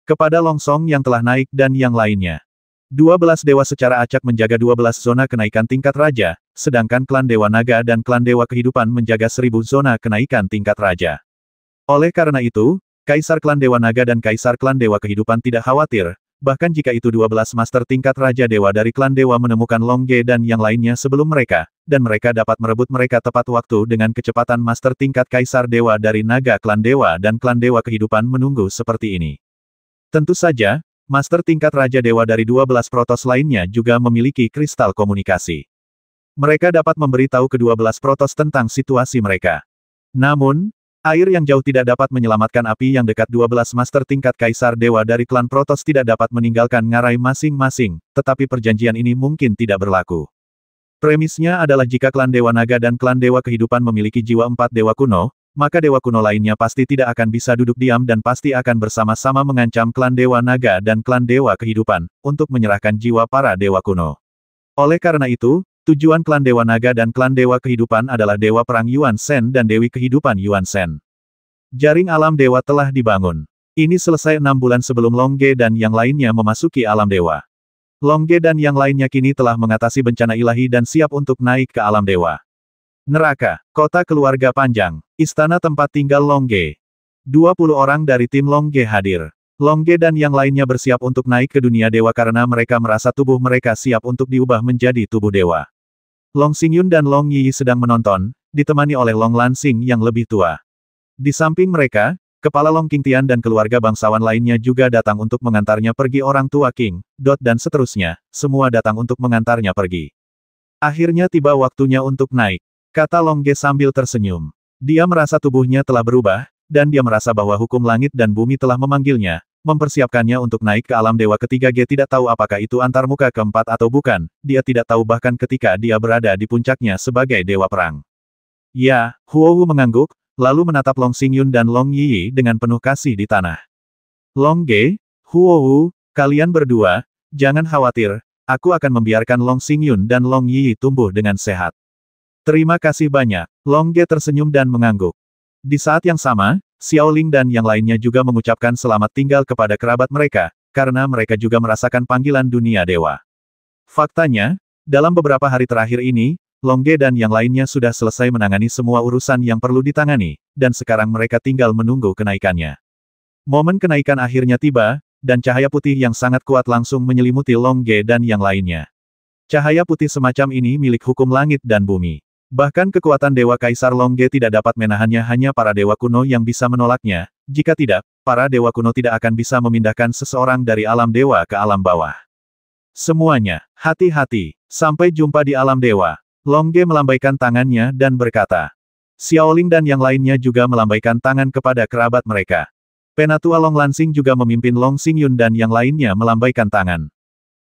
Kepada Longsong yang telah naik dan yang lainnya. 12 dewa secara acak menjaga 12 zona kenaikan tingkat raja, sedangkan klan Dewa Naga dan klan Dewa Kehidupan menjaga 1000 zona kenaikan tingkat raja. Oleh karena itu, Kaisar klan Dewa Naga dan Kaisar klan Dewa Kehidupan tidak khawatir, bahkan jika itu 12 master tingkat Raja Dewa dari klan Dewa menemukan Long Ge dan yang lainnya sebelum mereka, dan mereka dapat merebut mereka tepat waktu dengan kecepatan master tingkat Kaisar Dewa dari Naga klan Dewa dan klan Dewa Kehidupan menunggu seperti ini. Tentu saja, master tingkat Raja Dewa dari 12 Protoss lainnya juga memiliki kristal komunikasi. Mereka dapat memberitahu ke-12 Protoss tentang situasi mereka. Namun, air yang jauh tidak dapat menyelamatkan api yang dekat. 12 master tingkat Kaisar Dewa dari klan Protoss tidak dapat meninggalkan ngarai masing-masing, tetapi perjanjian ini mungkin tidak berlaku. Premisnya adalah jika klan Dewa Naga dan klan Dewa Kehidupan memiliki jiwa 4 Dewa Kuno, maka Dewa Kuno lainnya pasti tidak akan bisa duduk diam dan pasti akan bersama-sama mengancam klan Dewa Naga dan klan Dewa Kehidupan, untuk menyerahkan jiwa para Dewa Kuno. Oleh karena itu, tujuan klan Dewa Naga dan klan Dewa Kehidupan adalah Dewa Perang Yuan Shen dan Dewi Kehidupan Yuan Shen. Jaring alam dewa telah dibangun. Ini selesai 6 bulan sebelum Long Ge dan yang lainnya memasuki alam dewa. Long Ge dan yang lainnya kini telah mengatasi bencana ilahi dan siap untuk naik ke alam dewa. Neraka, kota keluarga panjang, istana tempat tinggal Long Ge. 20 orang dari tim Long Ge hadir. Long Ge dan yang lainnya bersiap untuk naik ke dunia dewa karena mereka merasa tubuh mereka siap untuk diubah menjadi tubuh dewa. Long Xingyun dan Long Yi sedang menonton, ditemani oleh Long Lansing yang lebih tua. Di samping mereka, kepala Long Qingtian dan keluarga bangsawan lainnya juga datang untuk mengantarnya pergi. Orang tua King, Dot dan seterusnya, semua datang untuk mengantarnya pergi. Akhirnya tiba waktunya untuk naik, kata Long Ge sambil tersenyum. Dia merasa tubuhnya telah berubah, dan dia merasa bahwa hukum langit dan bumi telah memanggilnya, mempersiapkannya untuk naik ke alam dewa ketiga. G tidak tahu apakah itu antarmuka keempat atau bukan, dia tidak tahu bahkan ketika dia berada di puncaknya sebagai dewa perang. Ya, Huohu mengangguk, lalu menatap Long Xingyun dan Long Yi dengan penuh kasih di tanah. Long Ge, Huohu, kalian berdua, jangan khawatir, aku akan membiarkan Long Xingyun dan Long Yi tumbuh dengan sehat. Terima kasih banyak. Long Ge tersenyum dan mengangguk. Di saat yang sama, Xiao Ling dan yang lainnya juga mengucapkan selamat tinggal kepada kerabat mereka, karena mereka juga merasakan panggilan dunia dewa. Faktanya, dalam beberapa hari terakhir ini, Long Ge dan yang lainnya sudah selesai menangani semua urusan yang perlu ditangani, dan sekarang mereka tinggal menunggu kenaikannya. Momen kenaikan akhirnya tiba, dan cahaya putih yang sangat kuat langsung menyelimuti Long Ge dan yang lainnya. Cahaya putih semacam ini milik hukum langit dan bumi. Bahkan kekuatan Dewa Kaisar Long Ge tidak dapat menahannya, hanya para dewa kuno yang bisa menolaknya. Jika tidak, para dewa kuno tidak akan bisa memindahkan seseorang dari alam dewa ke alam bawah. Semuanya, hati-hati, sampai jumpa di alam dewa. Long Ge melambaikan tangannya dan berkata. Xiaoling dan yang lainnya juga melambaikan tangan kepada kerabat mereka. Penatua Long Lansing juga memimpin Long Xingyun dan yang lainnya melambaikan tangan.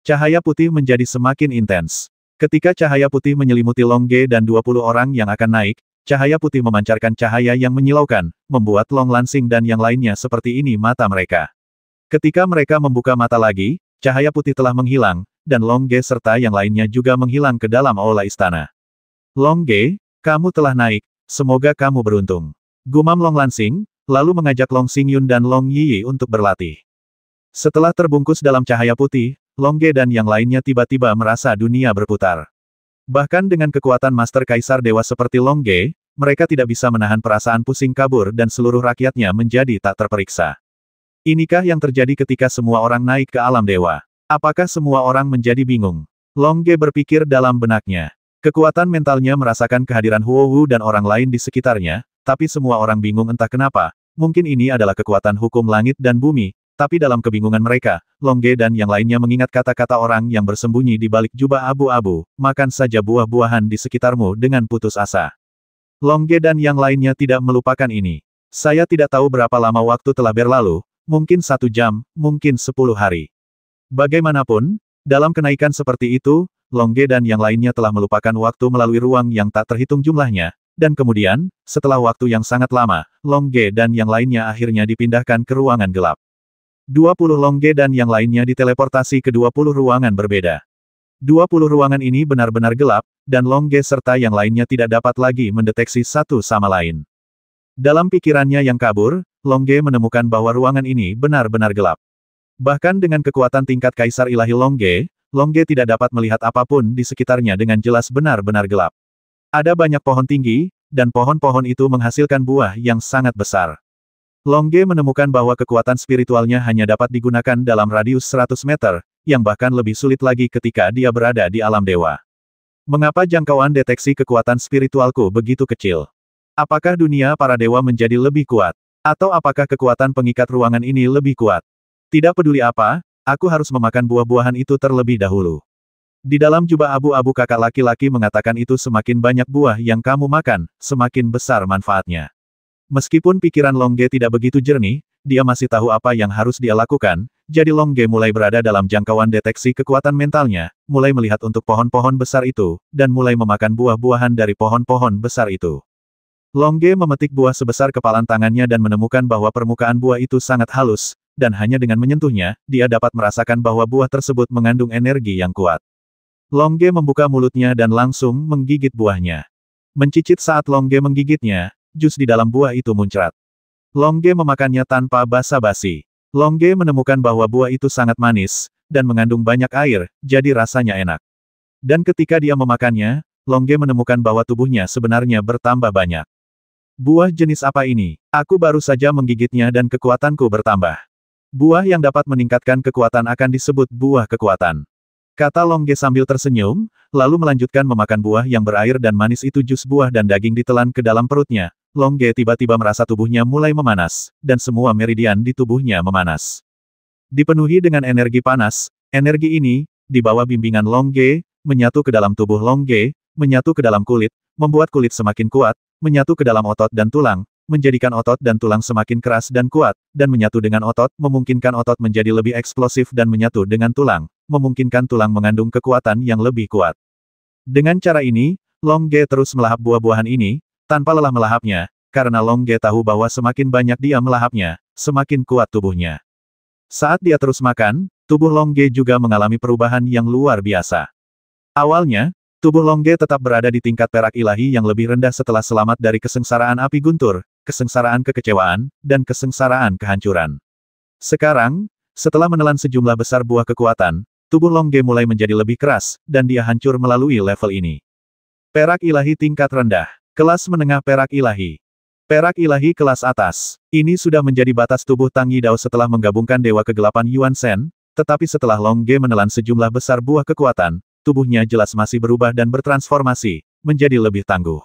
Cahaya putih menjadi semakin intens. Ketika cahaya putih menyelimuti Long Ge dan 20 orang yang akan naik, cahaya putih memancarkan cahaya yang menyilaukan, membuat Long Lansing dan yang lainnya seperti ini mata mereka. Ketika mereka membuka mata lagi, cahaya putih telah menghilang, dan Long Ge serta yang lainnya juga menghilang ke dalam aula istana. Long Ge, kamu telah naik, semoga kamu beruntung. Gumam Long Lansing, lalu mengajak Long Xingyun dan Long Yiyi untuk berlatih. Setelah terbungkus dalam cahaya putih, Long Ge dan yang lainnya tiba-tiba merasa dunia berputar. Bahkan dengan kekuatan Master Kaisar Dewa seperti Long Ge, mereka tidak bisa menahan perasaan pusing kabur dan seluruh rakyatnya menjadi tak terperiksa. Inikah yang terjadi ketika semua orang naik ke alam dewa? Apakah semua orang menjadi bingung? Long Ge berpikir dalam benaknya. Kekuatan mentalnya merasakan kehadiran Huo Wu dan orang lain di sekitarnya, tapi semua orang bingung entah kenapa. Mungkin ini adalah kekuatan hukum langit dan bumi. Tapi dalam kebingungan mereka, Long Ge dan yang lainnya mengingat kata-kata orang yang bersembunyi di balik jubah abu-abu, makan saja buah-buahan di sekitarmu dengan putus asa. Long Ge dan yang lainnya tidak melupakan ini. Saya tidak tahu berapa lama waktu telah berlalu, mungkin 1 jam, mungkin 10 hari. Bagaimanapun, dalam kenaikan seperti itu, Long Ge dan yang lainnya telah melupakan waktu melalui ruang yang tak terhitung jumlahnya, dan kemudian, setelah waktu yang sangat lama, Long Ge dan yang lainnya akhirnya dipindahkan ke ruangan gelap. 20 Long Ge dan yang lainnya diteleportasi ke 20 ruangan berbeda. 20 ruangan ini benar-benar gelap, dan Long Ge serta yang lainnya tidak dapat lagi mendeteksi satu sama lain. Dalam pikirannya yang kabur, Long Ge menemukan bahwa ruangan ini benar-benar gelap. Bahkan dengan kekuatan tingkat Kaisar Ilahi Long Ge tidak dapat melihat apapun di sekitarnya dengan jelas, benar-benar gelap. Ada banyak pohon tinggi, dan pohon-pohon itu menghasilkan buah yang sangat besar. Long Ge menemukan bahwa kekuatan spiritualnya hanya dapat digunakan dalam radius 100 meter, yang bahkan lebih sulit lagi ketika dia berada di alam dewa. Mengapa jangkauan deteksi kekuatan spiritualku begitu kecil? Apakah dunia para dewa menjadi lebih kuat? Atau apakah kekuatan pengikat ruangan ini lebih kuat? Tidak peduli apa, aku harus memakan buah-buahan itu terlebih dahulu. Di dalam jubah abu-abu kakak laki-laki mengatakan itu semakin banyak buah yang kamu makan, semakin besar manfaatnya. Meskipun pikiran Long Ge tidak begitu jernih, dia masih tahu apa yang harus dia lakukan, jadi Long Ge mulai berada dalam jangkauan deteksi kekuatan mentalnya, mulai melihat untuk pohon-pohon besar itu, dan mulai memakan buah-buahan dari pohon-pohon besar itu. Long Ge memetik buah sebesar kepalan tangannya dan menemukan bahwa permukaan buah itu sangat halus, dan hanya dengan menyentuhnya, dia dapat merasakan bahwa buah tersebut mengandung energi yang kuat. Long Ge membuka mulutnya dan langsung menggigit buahnya. Mencicit saat Long Ge menggigitnya, jus di dalam buah itu muncrat. Long Ge memakannya tanpa basa-basi. Long Ge menemukan bahwa buah itu sangat manis, dan mengandung banyak air, jadi rasanya enak. Dan ketika dia memakannya, Long Ge menemukan bahwa tubuhnya sebenarnya bertambah banyak. Buah jenis apa ini? Aku baru saja menggigitnya dan kekuatanku bertambah. Buah yang dapat meningkatkan kekuatan akan disebut buah kekuatan. Kata Long Ge sambil tersenyum, lalu melanjutkan memakan buah yang berair dan manis itu. Jus buah dan daging ditelan ke dalam perutnya. Long Ge tiba-tiba merasa tubuhnya mulai memanas, dan semua meridian di tubuhnya memanas. Dipenuhi dengan energi panas, energi ini, di bawah bimbingan Long Ge, menyatu ke dalam tubuh Long Ge, menyatu ke dalam kulit, membuat kulit semakin kuat, menyatu ke dalam otot dan tulang, menjadikan otot dan tulang semakin keras dan kuat, dan menyatu dengan otot, memungkinkan otot menjadi lebih eksplosif dan menyatu dengan tulang, memungkinkan tulang mengandung kekuatan yang lebih kuat. Dengan cara ini, Long Ge terus melahap buah-buahan ini, tanpa lelah melahapnya, karena Long Ge tahu bahwa semakin banyak dia melahapnya, semakin kuat tubuhnya. Saat dia terus makan, tubuh Long Ge juga mengalami perubahan yang luar biasa. Awalnya, tubuh Long Ge tetap berada di tingkat perak ilahi yang lebih rendah setelah selamat dari kesengsaraan api guntur, kesengsaraan kekecewaan, dan kesengsaraan kehancuran. Sekarang, setelah menelan sejumlah besar buah kekuatan, tubuh Long Ge mulai menjadi lebih keras, dan dia hancur melalui level ini. Perak ilahi tingkat rendah. Kelas menengah perak ilahi. Perak ilahi kelas atas. Ini sudah menjadi batas tubuh Tang Yidao setelah menggabungkan Dewa Kegelapan Yuan Shen, tetapi setelah Long Ge menelan sejumlah besar buah kekuatan, tubuhnya jelas masih berubah dan bertransformasi, menjadi lebih tangguh.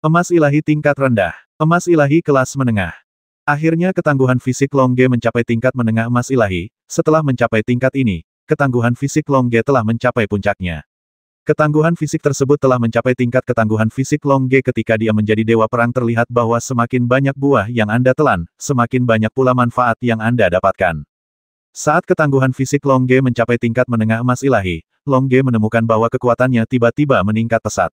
Emas ilahi tingkat rendah. Emas ilahi kelas menengah. Akhirnya ketangguhan fisik Long Ge mencapai tingkat menengah emas ilahi. Setelah mencapai tingkat ini, ketangguhan fisik Long Ge telah mencapai puncaknya. Ketangguhan fisik tersebut telah mencapai tingkat ketangguhan fisik Long Ge ketika dia menjadi dewa perang. Terlihat bahwa semakin banyak buah yang Anda telan, semakin banyak pula manfaat yang Anda dapatkan. Saat ketangguhan fisik Long Ge mencapai tingkat menengah emas ilahi, Long Ge menemukan bahwa kekuatannya tiba-tiba meningkat pesat.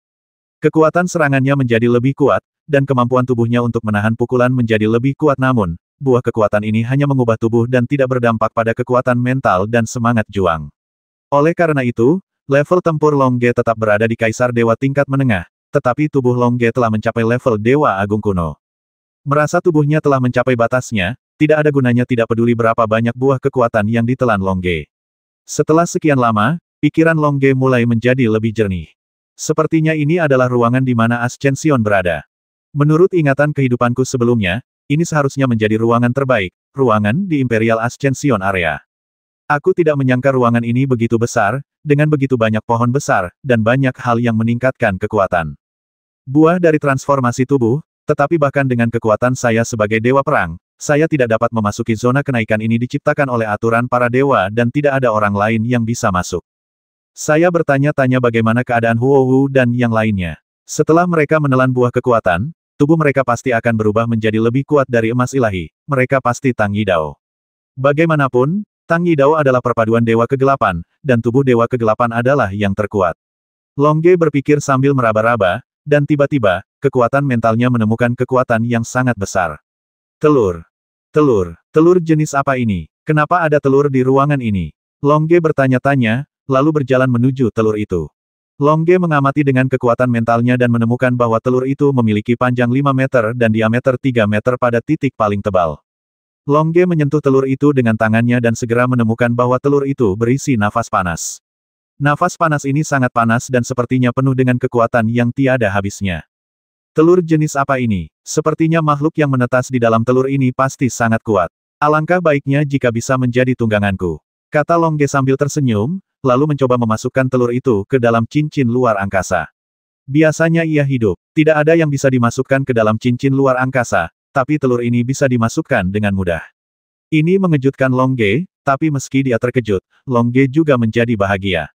Kekuatan serangannya menjadi lebih kuat, dan kemampuan tubuhnya untuk menahan pukulan menjadi lebih kuat. Namun, buah kekuatan ini hanya mengubah tubuh dan tidak berdampak pada kekuatan mental dan semangat juang. Oleh karena itu, level tempur Long Ge tetap berada di Kaisar Dewa tingkat menengah, tetapi tubuh Long Ge telah mencapai level Dewa Agung kuno. Merasa tubuhnya telah mencapai batasnya, tidak ada gunanya tidak peduli berapa banyak buah kekuatan yang ditelan Long Ge. Setelah sekian lama, pikiran Long Ge mulai menjadi lebih jernih. Sepertinya ini adalah ruangan di mana Ascension berada. Menurut ingatan kehidupanku sebelumnya, ini seharusnya menjadi ruangan terbaik, ruangan di Imperial Ascension Area. Aku tidak menyangka ruangan ini begitu besar, dengan begitu banyak pohon besar, dan banyak hal yang meningkatkan kekuatan. Buah dari transformasi tubuh, tetapi bahkan dengan kekuatan saya sebagai dewa perang, saya tidak dapat memasuki zona kenaikan ini diciptakan oleh aturan para dewa dan tidak ada orang lain yang bisa masuk. Saya bertanya-tanya bagaimana keadaan Huo Wu dan yang lainnya. Setelah mereka menelan buah kekuatan, tubuh mereka pasti akan berubah menjadi lebih kuat dari emas ilahi, mereka pasti Tang Yidao. Bagaimanapun, Tang Yidao adalah perpaduan Dewa Kegelapan, dan tubuh Dewa Kegelapan adalah yang terkuat. Long Ge berpikir sambil meraba-raba, dan tiba-tiba, kekuatan mentalnya menemukan kekuatan yang sangat besar. Telur. Telur. Telur jenis apa ini? Kenapa ada telur di ruangan ini? Long Ge bertanya-tanya, lalu berjalan menuju telur itu. Long Ge mengamati dengan kekuatan mentalnya dan menemukan bahwa telur itu memiliki panjang 5 meter dan diameter 3 meter pada titik paling tebal. Long Ge menyentuh telur itu dengan tangannya dan segera menemukan bahwa telur itu berisi nafas panas. Nafas panas ini sangat panas dan sepertinya penuh dengan kekuatan yang tiada habisnya. Telur jenis apa ini? Sepertinya makhluk yang menetas di dalam telur ini pasti sangat kuat. Alangkah baiknya jika bisa menjadi tungganganku, kata Long Ge sambil tersenyum, lalu mencoba memasukkan telur itu ke dalam cincin luar angkasa. Biasanya ia hidup, tidak ada yang bisa dimasukkan ke dalam cincin luar angkasa, tapi telur ini bisa dimasukkan dengan mudah. Ini mengejutkan Long Ge, tapi meski dia terkejut, Long Ge juga menjadi bahagia.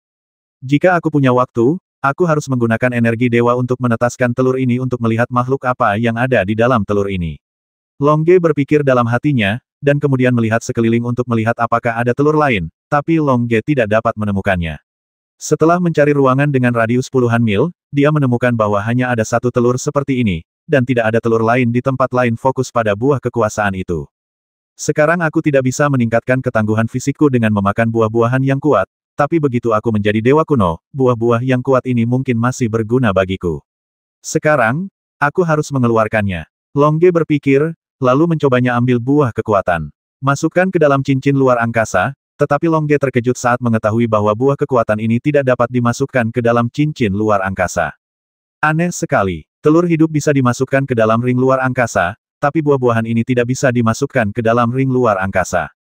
Jika aku punya waktu, aku harus menggunakan energi dewa untuk menetaskan telur ini untuk melihat makhluk apa yang ada di dalam telur ini. Long Ge berpikir dalam hatinya, dan kemudian melihat sekeliling untuk melihat apakah ada telur lain, tapi Long Ge tidak dapat menemukannya. Setelah mencari ruangan dengan radius puluhan mil, dia menemukan bahwa hanya ada satu telur seperti ini, dan tidak ada telur lain di tempat lain. Fokus pada buah kekuasaan itu. Sekarang aku tidak bisa meningkatkan ketangguhan fisikku dengan memakan buah-buahan yang kuat, tapi begitu aku menjadi dewa kuno, buah-buah yang kuat ini mungkin masih berguna bagiku. Sekarang, aku harus mengeluarkannya. Long Ge berpikir, lalu mencobanya ambil buah kekuatan. Masukkan ke dalam cincin luar angkasa, tetapi Long Ge terkejut saat mengetahui bahwa buah kekuatan ini tidak dapat dimasukkan ke dalam cincin luar angkasa. Aneh sekali. Telur hidup bisa dimasukkan ke dalam ring luar angkasa, tapi buah-buahan ini tidak bisa dimasukkan ke dalam ring luar angkasa.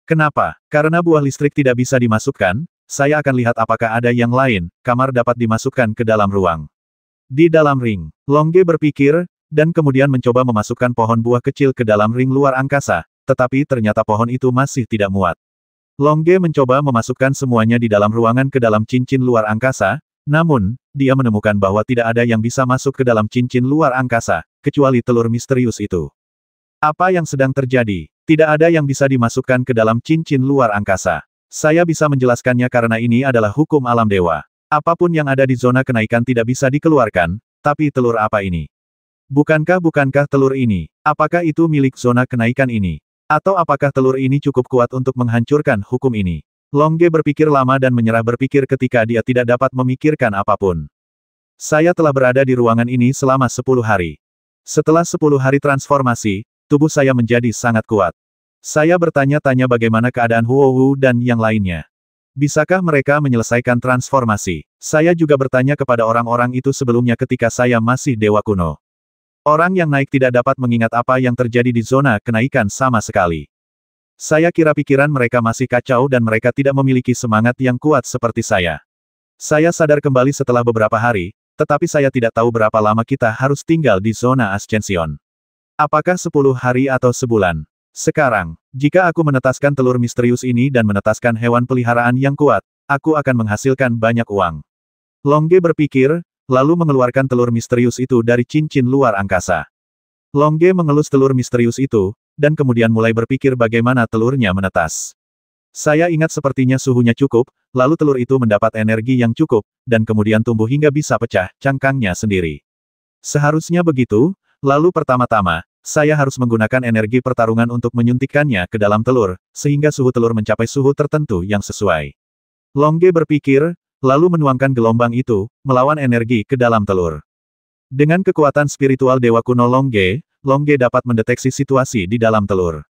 Kenapa? Karena buah listrik tidak bisa dimasukkan, saya akan lihat apakah ada yang lain, kamar dapat dimasukkan ke dalam ruang. Di dalam ring, Long Ge berpikir, dan kemudian mencoba memasukkan pohon buah kecil ke dalam ring luar angkasa, tetapi ternyata pohon itu masih tidak muat. Long Ge mencoba memasukkan semuanya di dalam ruangan ke dalam cincin luar angkasa, namun, dia menemukan bahwa tidak ada yang bisa masuk ke dalam cincin luar angkasa, kecuali telur misterius itu. Apa yang sedang terjadi? Tidak ada yang bisa dimasukkan ke dalam cincin luar angkasa. Saya bisa menjelaskannya karena ini adalah hukum alam dewa. Apapun yang ada di zona kenaikan tidak bisa dikeluarkan, tapi telur apa ini? Bukankah telur ini? Apakah itu milik zona kenaikan ini? Atau apakah telur ini cukup kuat untuk menghancurkan hukum ini? Long Ge berpikir lama dan menyerah berpikir ketika dia tidak dapat memikirkan apapun. Saya telah berada di ruangan ini selama 10 hari. Setelah 10 hari transformasi, tubuh saya menjadi sangat kuat. Saya bertanya-tanya bagaimana keadaan Huo Wu dan yang lainnya. Bisakah mereka menyelesaikan transformasi? Saya juga bertanya kepada orang-orang itu sebelumnya ketika saya masih dewa kuno. Orang yang naik tidak dapat mengingat apa yang terjadi di zona kenaikan sama sekali. Saya kira pikiran mereka masih kacau dan mereka tidak memiliki semangat yang kuat seperti saya. Saya sadar kembali setelah beberapa hari, tetapi saya tidak tahu berapa lama kita harus tinggal di zona Ascension. Apakah 10 hari atau sebulan? Sekarang, jika aku menetaskan telur misterius ini dan menetaskan hewan peliharaan yang kuat, aku akan menghasilkan banyak uang. Longge berpikir, lalu mengeluarkan telur misterius itu dari cincin luar angkasa. Longge mengelus telur misterius itu, dan kemudian mulai berpikir bagaimana telurnya menetas. Saya ingat sepertinya suhunya cukup, lalu telur itu mendapat energi yang cukup, dan kemudian tumbuh hingga bisa pecah cangkangnya sendiri. Seharusnya begitu, lalu pertama-tama, saya harus menggunakan energi pertarungan untuk menyuntikkannya ke dalam telur, sehingga suhu telur mencapai suhu tertentu yang sesuai. Longge berpikir, lalu menuangkan gelombang itu, melawan energi ke dalam telur. Dengan kekuatan spiritual Dewa Kuno Longge, Longge dapat mendeteksi situasi di dalam telur.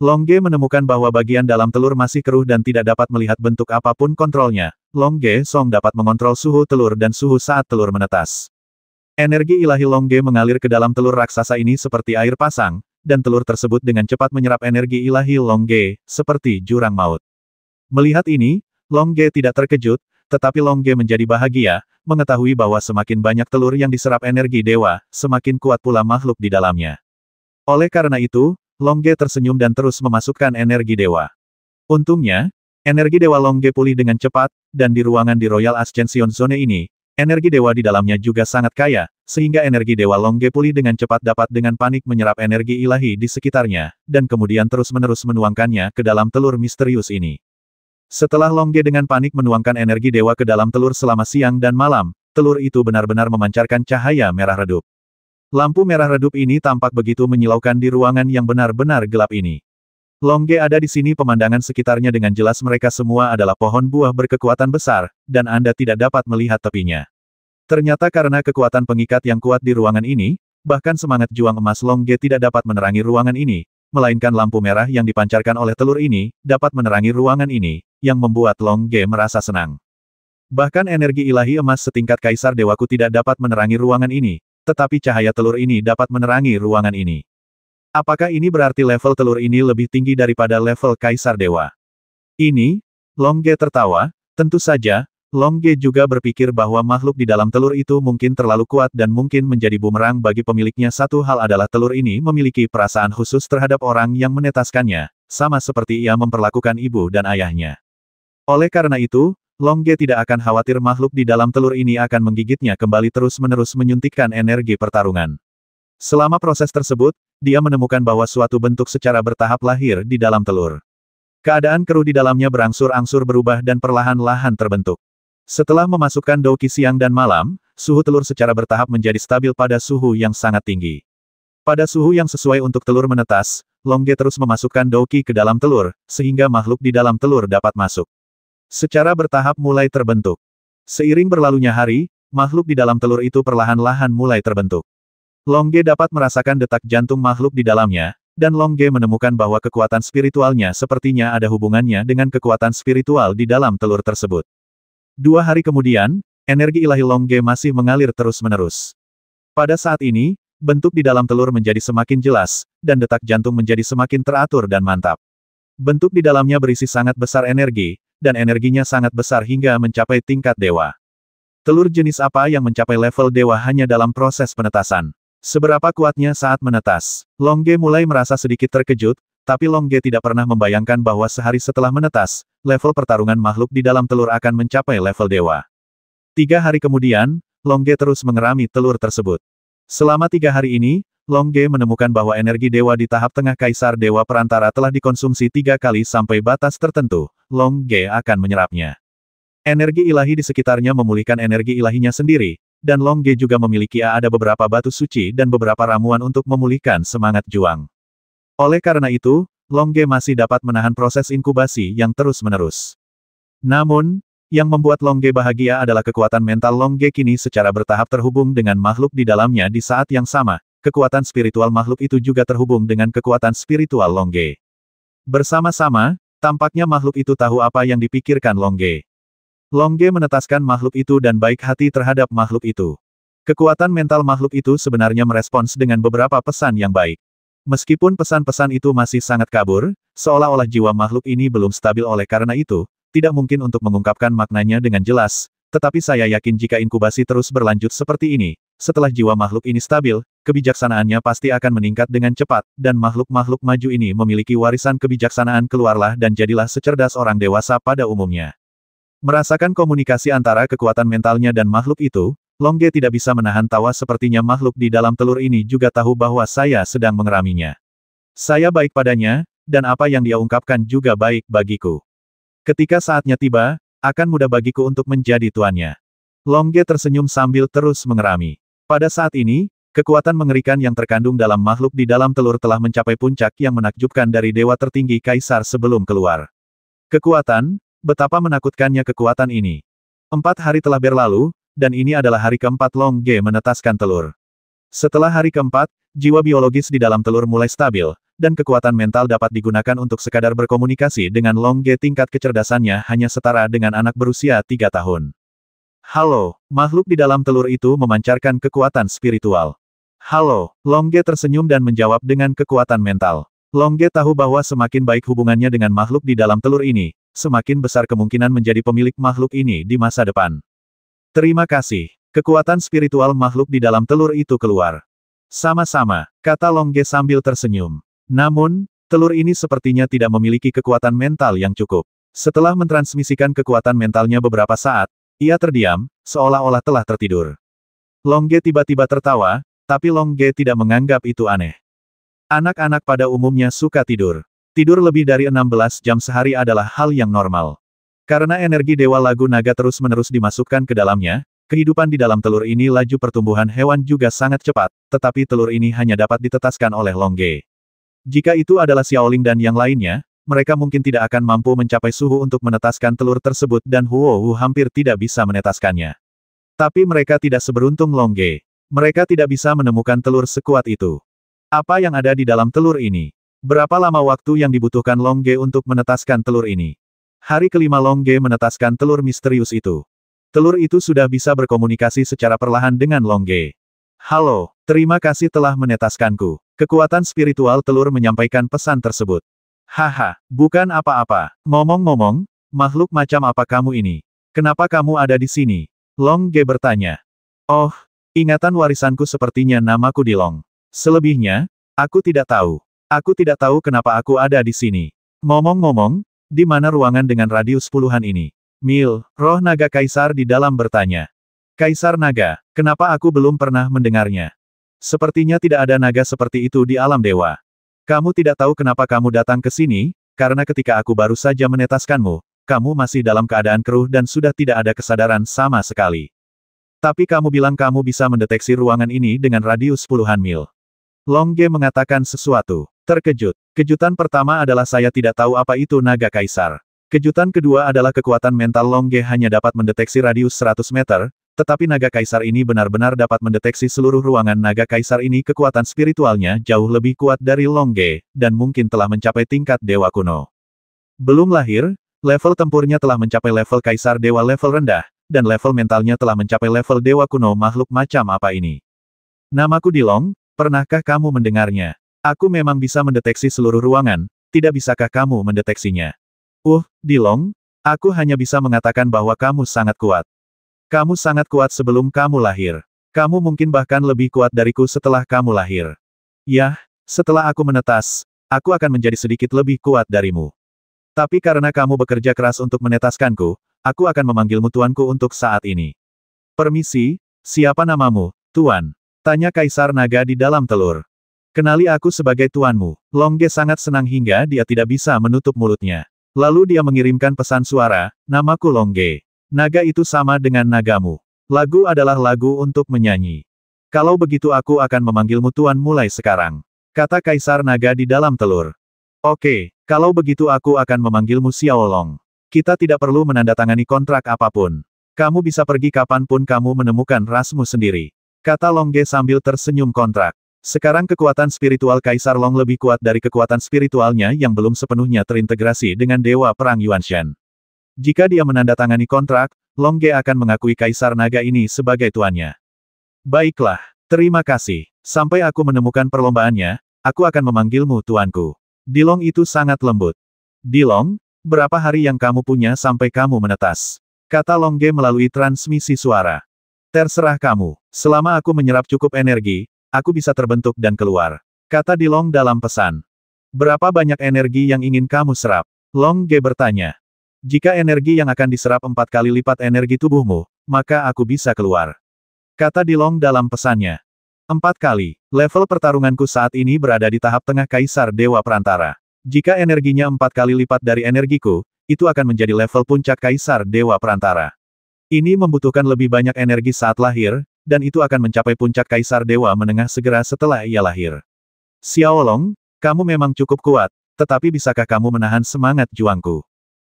Longge menemukan bahwa bagian dalam telur masih keruh dan tidak dapat melihat bentuk apapun kontrolnya. Longge Song dapat mengontrol suhu telur dan suhu saat telur menetas. Energi ilahi Longge mengalir ke dalam telur raksasa ini seperti air pasang, dan telur tersebut dengan cepat menyerap energi ilahi Longge, seperti jurang maut. Melihat ini, Longge tidak terkejut, tetapi Longge menjadi bahagia, mengetahui bahwa semakin banyak telur yang diserap energi dewa, semakin kuat pula makhluk di dalamnya. Oleh karena itu, Longge tersenyum dan terus memasukkan energi dewa. Untungnya, energi dewa Longge pulih dengan cepat, dan di ruangan di Royal Ascension Zone ini, energi dewa di dalamnya juga sangat kaya, sehingga energi dewa Longge pulih dengan cepat dapat dengan panik menyerap energi ilahi di sekitarnya, dan kemudian terus-menerus menuangkannya ke dalam telur misterius ini. Setelah Longge dengan panik menuangkan energi dewa ke dalam telur selama siang dan malam, telur itu benar-benar memancarkan cahaya merah redup. Lampu merah redup ini tampak begitu menyilaukan di ruangan yang benar-benar gelap ini. Longge ada di sini, pemandangan sekitarnya dengan jelas mereka semua adalah pohon buah berkekuatan besar, dan Anda tidak dapat melihat tepinya. Ternyata karena kekuatan pengikat yang kuat di ruangan ini, bahkan semangat juang emas Longge tidak dapat menerangi ruangan ini, melainkan lampu merah yang dipancarkan oleh telur ini, dapat menerangi ruangan ini, yang membuat Longge merasa senang. Bahkan energi ilahi emas setingkat Kaisar Dewaku tidak dapat menerangi ruangan ini, tetapi cahaya telur ini dapat menerangi ruangan ini. Apakah ini berarti level telur ini lebih tinggi daripada level Kaisar Dewa? Ini, Longge tertawa, tentu saja, Longge juga berpikir bahwa makhluk di dalam telur itu mungkin terlalu kuat dan mungkin menjadi bumerang bagi pemiliknya. Satu hal adalah telur ini memiliki perasaan khusus terhadap orang yang menetaskannya, sama seperti ia memperlakukan ibu dan ayahnya. Oleh karena itu, Longge tidak akan khawatir makhluk di dalam telur ini akan menggigitnya kembali terus-menerus menyuntikkan energi pertarungan. Selama proses tersebut, dia menemukan bahwa suatu bentuk secara bertahap lahir di dalam telur. Keadaan keruh di dalamnya berangsur-angsur berubah dan perlahan-lahan terbentuk. Setelah memasukkan Douqi siang dan malam, suhu telur secara bertahap menjadi stabil pada suhu yang sangat tinggi. Pada suhu yang sesuai untuk telur menetas, Longge terus memasukkan Douqi ke dalam telur, sehingga makhluk di dalam telur dapat masuk. Secara bertahap mulai terbentuk. Seiring berlalunya hari, makhluk di dalam telur itu perlahan-lahan mulai terbentuk. Longge dapat merasakan detak jantung makhluk di dalamnya, dan Longge menemukan bahwa kekuatan spiritualnya sepertinya ada hubungannya dengan kekuatan spiritual di dalam telur tersebut. 2 hari kemudian, energi ilahi Longge masih mengalir terus-menerus. Pada saat ini, bentuk di dalam telur menjadi semakin jelas, dan detak jantung menjadi semakin teratur dan mantap. Bentuk di dalamnya berisi sangat besar energi, dan energinya sangat besar hingga mencapai tingkat dewa. Telur jenis apa yang mencapai level dewa hanya dalam proses penetasan? Seberapa kuatnya saat menetas? Longge mulai merasa sedikit terkejut, tapi Longge tidak pernah membayangkan bahwa sehari setelah menetas, level pertarungan makhluk di dalam telur akan mencapai level dewa. 3 hari kemudian, Longge terus mengerami telur tersebut. Selama 3 hari ini, Longge menemukan bahwa energi dewa di tahap tengah Kaisar Dewa Perantara telah dikonsumsi 3 kali sampai batas tertentu. Longge akan menyerapnya. Energi ilahi di sekitarnya memulihkan energi ilahinya sendiri, dan Longge juga memiliki ada beberapa batu suci dan beberapa ramuan untuk memulihkan semangat juang. Oleh karena itu, Longge masih dapat menahan proses inkubasi yang terus-menerus. Namun, yang membuat Longge bahagia adalah kekuatan mental Longge kini secara bertahap terhubung dengan makhluk di dalamnya. Di saat yang sama, kekuatan spiritual makhluk itu juga terhubung dengan kekuatan spiritual Longge. Bersama-sama, tampaknya makhluk itu tahu apa yang dipikirkan Longge. Longge menetaskan makhluk itu dan baik hati terhadap makhluk itu. Kekuatan mental makhluk itu sebenarnya merespons dengan beberapa pesan yang baik. Meskipun pesan-pesan itu masih sangat kabur, seolah-olah jiwa makhluk ini belum stabil oleh karena itu, tidak mungkin untuk mengungkapkan maknanya dengan jelas, tetapi saya yakin jika inkubasi terus berlanjut seperti ini, setelah jiwa makhluk ini stabil, kebijaksanaannya pasti akan meningkat dengan cepat, dan makhluk-makhluk maju ini memiliki warisan kebijaksanaan keluarlah dan jadilah secerdas orang dewasa pada umumnya. Merasakan komunikasi antara kekuatan mentalnya dan makhluk itu, Longge tidak bisa menahan tawa sepertinya makhluk di dalam telur ini juga tahu bahwa saya sedang mengeraminya. Saya baik padanya, dan apa yang dia ungkapkan juga baik bagiku. Ketika saatnya tiba, akan mudah bagiku untuk menjadi tuannya. Longge tersenyum sambil terus mengerami. Pada saat ini, kekuatan mengerikan yang terkandung dalam makhluk di dalam telur telah mencapai puncak yang menakjubkan dari dewa tertinggi kaisar sebelum keluar. Kekuatan, betapa menakutkannya kekuatan ini. 4 hari telah berlalu, dan ini adalah hari keempat Longge menetaskan telur. Setelah hari keempat, jiwa biologis di dalam telur mulai stabil, dan kekuatan mental dapat digunakan untuk sekadar berkomunikasi dengan Longge. Tingkat kecerdasannya hanya setara dengan anak berusia 3 tahun. Halo, makhluk di dalam telur itu memancarkan kekuatan spiritual. Halo, Longge tersenyum dan menjawab dengan kekuatan mental. Longge tahu bahwa semakin baik hubungannya dengan makhluk di dalam telur ini, semakin besar kemungkinan menjadi pemilik makhluk ini di masa depan. Terima kasih. Kekuatan spiritual makhluk di dalam telur itu keluar. Sama-sama, kata Longge sambil tersenyum. Namun, telur ini sepertinya tidak memiliki kekuatan mental yang cukup. Setelah mentransmisikan kekuatan mentalnya beberapa saat, ia terdiam, seolah-olah telah tertidur. Longge tiba-tiba tertawa, tapi Longge tidak menganggap itu aneh. Anak-anak pada umumnya suka tidur. Tidur lebih dari 16 jam sehari adalah hal yang normal. Karena energi Dewa Lagu Naga terus-menerus dimasukkan ke dalamnya, kehidupan di dalam telur ini laju pertumbuhan hewan juga sangat cepat, tetapi telur ini hanya dapat ditetaskan oleh Longge. Jika itu adalah Xiaoling dan yang lainnya, mereka mungkin tidak akan mampu mencapai suhu untuk menetaskan telur tersebut dan Huo hampir tidak bisa menetaskannya. Tapi mereka tidak seberuntung Longge. Mereka tidak bisa menemukan telur sekuat itu. Apa yang ada di dalam telur ini? Berapa lama waktu yang dibutuhkan Longge untuk menetaskan telur ini? Hari kelima Longge menetaskan telur misterius itu. Telur itu sudah bisa berkomunikasi secara perlahan dengan Longge. Halo, terima kasih telah menetaskanku. Kekuatan spiritual telur menyampaikan pesan tersebut. Haha, bukan apa-apa. Ngomong-ngomong, makhluk macam apa kamu ini? Kenapa kamu ada di sini? Longge bertanya. Oh, ingatan warisanku sepertinya namaku Dilong. Selebihnya, aku tidak tahu. Aku tidak tahu kenapa aku ada di sini. Ngomong-ngomong, di mana ruangan dengan radius puluhan ini? Mil, roh naga kaisar di dalam bertanya. Kaisar naga, kenapa aku belum pernah mendengarnya? Sepertinya tidak ada naga seperti itu di alam dewa. Kamu tidak tahu kenapa kamu datang ke sini, karena ketika aku baru saja menetaskanmu, kamu masih dalam keadaan keruh dan sudah tidak ada kesadaran sama sekali. Tapi kamu bilang kamu bisa mendeteksi ruangan ini dengan radius puluhan mil. Longge mengatakan sesuatu. Terkejut. Kejutan pertama adalah saya tidak tahu apa itu naga kaisar. Kejutan kedua adalah kekuatan mental Longge hanya dapat mendeteksi radius 100 meter, tetapi naga kaisar ini benar-benar dapat mendeteksi seluruh ruangan. Naga kaisar ini kekuatan spiritualnya jauh lebih kuat dari Longge, dan mungkin telah mencapai tingkat dewa kuno. Belum lahir, level tempurnya telah mencapai level kaisar dewa level rendah, dan level mentalnya telah mencapai level dewa kuno. Makhluk macam apa ini? Namaku Dilong, pernahkah kamu mendengarnya? Aku memang bisa mendeteksi seluruh ruangan, tidak bisakah kamu mendeteksinya? Dilong, aku hanya bisa mengatakan bahwa kamu sangat kuat. Kamu sangat kuat sebelum kamu lahir. Kamu mungkin bahkan lebih kuat dariku setelah kamu lahir. Yah, setelah aku menetas, aku akan menjadi sedikit lebih kuat darimu. Tapi karena kamu bekerja keras untuk menetaskanku, aku akan memanggilmu tuanku untuk saat ini. Permisi, siapa namamu, tuan? Tanya Kaisar Naga di dalam telur. Kenali aku sebagai tuanmu. Longge sangat senang hingga dia tidak bisa menutup mulutnya. Lalu dia mengirimkan pesan suara, namaku Longge. Naga itu sama dengan nagamu. Lagu adalah lagu untuk menyanyi. Kalau begitu aku akan memanggilmu tuan mulai sekarang. Kata Kaisar Naga di dalam telur. Oke, kalau begitu aku akan memanggilmu Xiaolong. Kita tidak perlu menandatangani kontrak apapun. Kamu bisa pergi kapanpun kamu menemukan rasmu sendiri. Kata Longge sambil tersenyum. Kontrak. Sekarang kekuatan spiritual Kaisar Long lebih kuat dari kekuatan spiritualnya yang belum sepenuhnya terintegrasi dengan Dewa Perang Yuanshan. Jika dia menandatangani kontrak, Longge akan mengakui Kaisar Naga ini sebagai tuannya. Baiklah, terima kasih. Sampai aku menemukan perlombaannya, aku akan memanggilmu tuanku. Dilong itu sangat lembut. Dilong, berapa hari yang kamu punya sampai kamu menetas? Kata Longge melalui transmisi suara. Terserah kamu. Selama aku menyerap cukup energi, aku bisa terbentuk dan keluar. Kata Dilong dalam pesan. Berapa banyak energi yang ingin kamu serap? Longge bertanya. Jika energi yang akan diserap 4 kali lipat energi tubuhmu, maka aku bisa keluar. Kata Dilong dalam pesannya. 4 kali. Level pertarunganku saat ini berada di tahap tengah Kaisar Dewa Perantara. Jika energinya 4 kali lipat dari energiku, itu akan menjadi level puncak Kaisar Dewa Perantara. Ini membutuhkan lebih banyak energi saat lahir, dan itu akan mencapai puncak Kaisar Dewa Menengah segera setelah ia lahir. Xiaolong, kamu memang cukup kuat, tetapi bisakah kamu menahan semangat juangku?